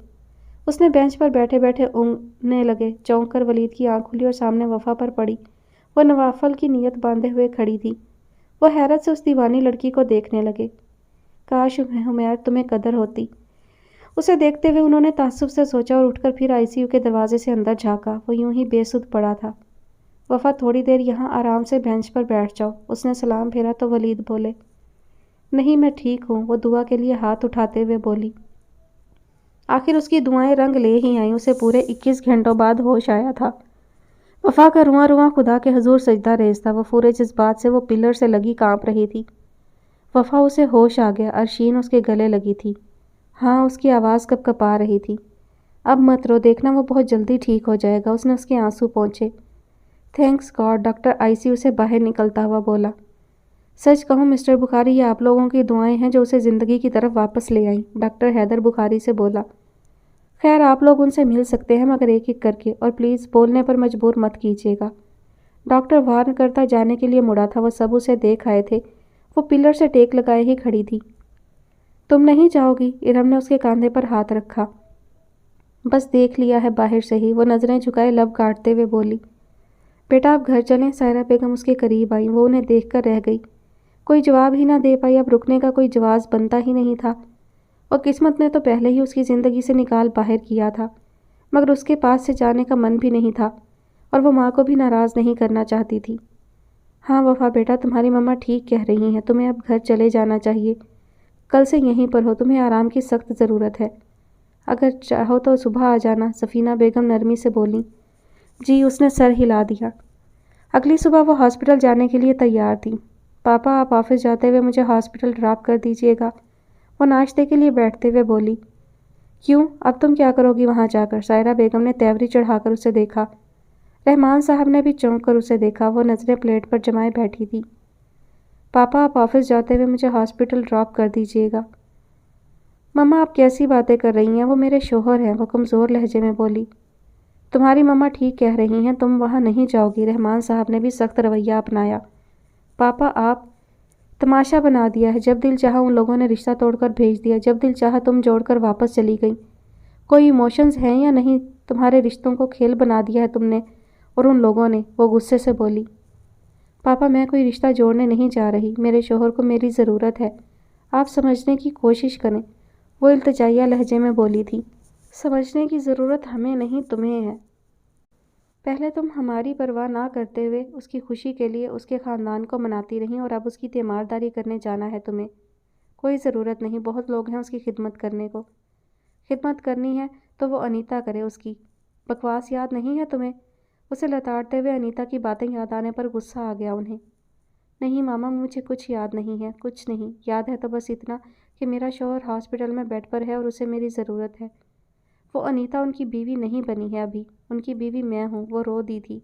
اس نے بینچ پر بیٹھے بیٹھے اونگنے لگے۔ چونک کر ولید کی آنکھ کھلی اور سامنے وفا پر پڑی۔ وہ نوافل کی نیت باندھے ہوئے کھڑی تھی۔ وہ حیرت سے اس دیوانی لڑکی کو دیکھنے لگے۔ کاش حمیر تمہیں قدر ہوتی۔ اسے دیکھتے ہوئے انہوں نے تعصب سے سوچا اور اٹھ کر پھر آئی سی یو کے دروازے سے اندر جھانکا۔ وہ یوں ہی بے سود پڑا تھا۔ وفا تھوڑی دیر یہاں آرام سے بینچ پر بیٹھ جاؤ۔ اس نے سلام پھیرا تو ولید بولے۔ نہیں میں ٹھیک ہوں، وہ دعا کے لیے ہاتھ اٹھاتے ہوئے بولی۔ آخر اس کی دعائیں رنگ لے ہی آئیں، اسے پورے 21 گھنٹوں بعد ہوش آیا تھا۔ وفا کا رواں رواں خدا کے حضور سجدہ ریز تھا، وہ پورے جذبات سے وہ پلر سے لگی کانپ رہی تھی۔ وفا اسے ہوش آ گیا، ارشین اس کے گلے لگی تھی۔ ہاں اس کی آواز کپ کپا رہی تھی۔ اب مت رو، دیکھنا وہ بہت جلدی ٹھیک ہو جائے گا، اس نے اس کے آنسو پونچھے۔ Thanks God, doctor I C U سے باہر نکلتا ہوا بولا۔ سچ کہوں مسٹر بخاری، یہ آپ لوگوں کی دعائیں ہیں جو اسے زندگی کی طرف واپس لے آئیں، ڈاکٹر حیدر بخاری سے بولا۔ خیر آپ لوگ ان سے مل سکتے ہیں مگر ایک ایک کر کے، اور پلیز بولنے پر مجبور مت کیجیے گا۔ ڈاکٹر وارن کرتا جانے کے لیے مڑا تھا، وہ سب اسے دیکھ آئے تھے۔ وہ پلر سے ٹیک لگائے ہی کھڑی تھی۔ تم نہیں جاؤ گی؟ ارم نے اس کے کاندھے پر ہاتھ رکھا۔ بس دیکھ لیا ہے باہر سے ہی، وہ نظریں جھکائے لب کاٹتے ہوئے بولی۔ بیٹا آپ گھر چلیں، سائرہ بیگم اس کے قریب آئیں، وہ انہیں دیکھ کر رہ گئی۔ کوئی جواب ہی نہ دے پائی، اب رکنے کا کوئی جواز بنتا ہی نہیں تھا۔ اور قسمت نے تو پہلے ہی اس کی زندگی سے نکال باہر کیا تھا، مگر اس کے پاس سے جانے کا من بھی نہیں تھا، اور وہ ماں کو بھی ناراض نہیں کرنا چاہتی تھی۔ ہاں وفا بیٹا، تمہاری ماما ٹھیک کہہ رہی ہیں، تمہیں اب گھر چلے جانا چاہیے۔ کل سے یہیں پر ہو، تمہیں آرام کی سخت ضرورت ہے۔ اگر چاہو تو صبح آ جانا، سفینہ بیگم نرمی سے بولی۔ جی، اس نے سر ہلا دیا۔ اگلی صبح وہ ہاسپٹل جانے کے لیے تیار تھی۔ پاپا آپ آفس جاتے ہوئے مجھے ہاسپٹل ڈراپ کر دیجیے گا، وہ ناشتے کے لیے بیٹھتے ہوئے بولی۔ کیوں، اب تم کیا کرو گی وہاں جا کر؟ سائرہ بیگم نے تیوری چڑھا کر اسے دیکھا۔ رحمان صاحب نے بھی چونک کر اسے دیکھا، وہ نظریں پلیٹ پر جمائے بیٹھی تھی۔ پاپا آپ آفس جاتے ہوئے مجھے ہاسپٹل ڈراپ کر دیجیے گا۔ مما آپ کیسی باتیں کر رہی ہیں، وہ میرے شوہر ہیں، وہ کمزور لہجے میں بولی۔ تمہاری مما ٹھیک کہہ رہی ہیں، تم وہاں نہیں جاؤ گی، رحمان صاحب نے بھی سخت رویہ اپنایا۔ پاپا آپ تماشا بنا دیا ہے، جب دل چاہا ان لوگوں نے رشتہ توڑ کر بھیج دیا، جب دل چاہا تم جوڑ کر واپس چلی گئی۔ کوئی ایموشنز ہیں یا نہیں؟ تمہارے رشتوں کو کھیل بنا دیا ہے تم نے اور ان لوگوں نے، وہ غصے سے بولی۔ پاپا میں کوئی رشتہ جوڑنے نہیں جا رہی، میرے شوہر کو میری ضرورت ہے، آپ سمجھنے کی کوشش کریں، وہ التجائیہ لہجے میں بولی تھی۔ سمجھنے کی ضرورت ہمیں نہیں تمہیں ہے۔ پہلے تم ہماری پرواہ نہ کرتے ہوئے اس کی خوشی کے لیے اس کے خاندان کو مناتی رہیں، اور اب اس کی تیمارداری کرنے جانا ہے تمہیں۔ کوئی ضرورت نہیں، بہت لوگ ہیں اس کی خدمت کرنے کو۔ خدمت کرنی ہے تو وہ انیتا کرے اس کی۔ بکواس یاد نہیں ہے تمہیں؟ اسے لتاڑتے ہوئے انیتا کی باتیں یاد آنے پر غصہ آ گیا انہیں۔ نہیں ماما، مجھے کچھ یاد نہیں ہے، کچھ نہیں یاد ہے، تو بس اتنا کہ میرا شوہر ہاسپٹل میں بیڈ پر ہے اور اسے میری ضرورت ہے۔ وہ انیتا ان کی بیوی نہیں بنی ہے ابھی، ان کی بیوی میں ہوں، وہ رو دی تھی۔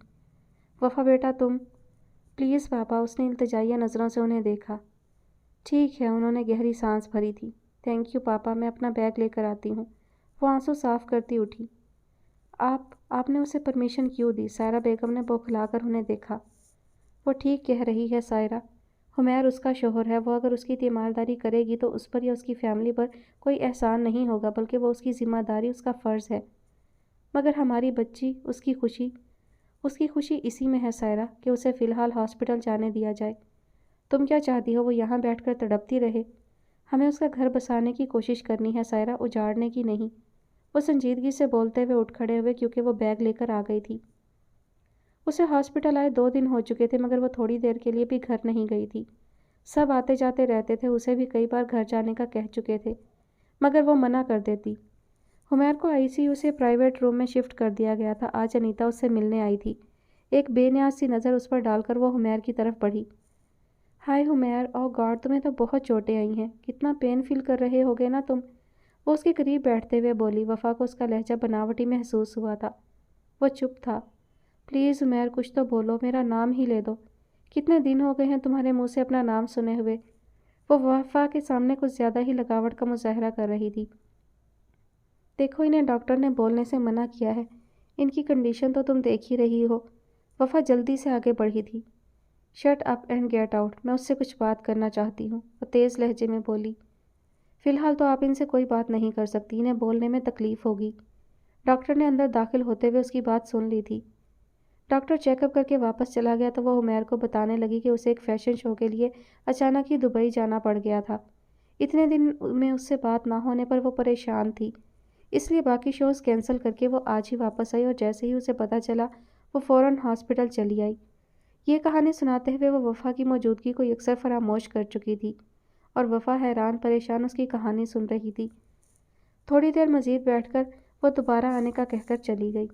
وفا بیٹا تم پلیز پاپا، اس نے التجائیہ نظروں سے انہیں دیکھا۔ ٹھیک ہے، انہوں نے گہری سانس بھری تھی۔ تھینک یو پاپا، میں اپنا بیگ لے کر آتی ہوں، وہ آنسو صاف کرتی اٹھی۔ آپ نے اسے پرمیشن کیوں دی؟ سائرہ بیگم نے بوکھلا کر انہیں دیکھا۔ وہ ٹھیک کہہ رہی ہے سائرہ، حمیر اس کا شوہر ہے، وہ اگر اس کی تیمارداری کرے گی تو اس پر یا اس کی فیملی پر کوئی احسان نہیں ہوگا، بلکہ وہ اس کی ذمہ داری، اس کا فرض ہے۔ مگر ہماری بچی، اس کی خوشی اسی میں ہے سائرہ، کہ اسے فی الحال ہاسپٹل جانے دیا جائے۔ تم کیا چاہتی ہو وہ یہاں بیٹھ کر تڑپتی رہے؟ ہمیں اس کا گھر بسانے کی کوشش کرنی ہے سائرہ، اجاڑنے کی نہیں۔ وہ سنجیدگی سے بولتے ہوئے اٹھ کھڑے ہوئے، کیونکہ وہ بیگ لے کر آ گئی تھی۔ اسے ہاسپٹل آئے 2 دن ہو چکے تھے مگر وہ تھوڑی دیر کے لیے بھی گھر نہیں گئی تھی۔ سب آتے جاتے رہتے تھے، اسے بھی کئی بار گھر جانے کا کہہ چکے تھے مگر وہ منع کر دیتی۔ حمیر کو ICU سے پرائیویٹ روم میں شفٹ کر دیا گیا تھا۔ آج انیتا اس سے ملنے آئی تھی۔ ایک بے نیاز سی نظر اس پر ڈال کر وہ حمیر کی طرف بڑھی۔ ہائے حمیر، او گاڈ، تمہیں تو بہت چوٹیں آئی ہیں، کتنا پین فیل کر رہے ہوگے نا تم۔ وہ اس کے قریب بیٹھتے ہوئے بولی۔ وفا کو اس کا لہجہ بناوٹی محسوس ہوا تھا۔ وہ چپ تھا۔ پلیز حمیر، کچھ تو بولو، میرا نام ہی لے دو، کتنے دن ہو گئے ہیں تمہارے منہ سے اپنا نام سنے ہوئے۔ وہ وفا کے سامنے کچھ زیادہ ہی لگاوٹ کا مظاہرہ کر رہی تھی۔ دیکھو، انہیں ڈاکٹر نے بولنے سے منع کیا ہے، ان کی کنڈیشن تو تم دیکھ ہی رہی ہو۔ وفا جلدی سے آگے بڑھی تھی۔ Shut up and get out, میں اس سے کچھ بات کرنا چاہتی ہوں، وہ تیز لہجے میں بولی۔ فی الحال تو آپ ان سے کوئی بات نہیں کر سکتی، انہیں بولنے میں تکلیف ہوگی۔ ڈاکٹر نے اندر داخل ہوتے ہوئے اس کی بات سن لی تھی۔ ڈاکٹر چیک اپ کر کے واپس چلا گیا تو وہ حمیر کو بتانے لگی کہ اسے ایک فیشن شو کے لیے اچانک ہی دبئی جانا پڑ گیا تھا۔ اتنے دن میں اس سے بات نہ ہونے پر وہ پریشان تھی، اس لیے باقی شوز کینسل کر کے وہ آج ہی واپس آئی اور جیسے ہی اسے پتہ چلا وہ فوراً ہاسپٹل چلی آئی۔ یہ کہانی سناتے ہوئے وہ وفا کی موجودگی کو یکسر فراموش کر چکی تھی اور وفا حیران پریشان اس کی کہانی سن رہی تھی۔ تھوڑی دیر مزید بیٹھ کر وہ دوبارہ آنے کا کہہ کر چلی گئی۔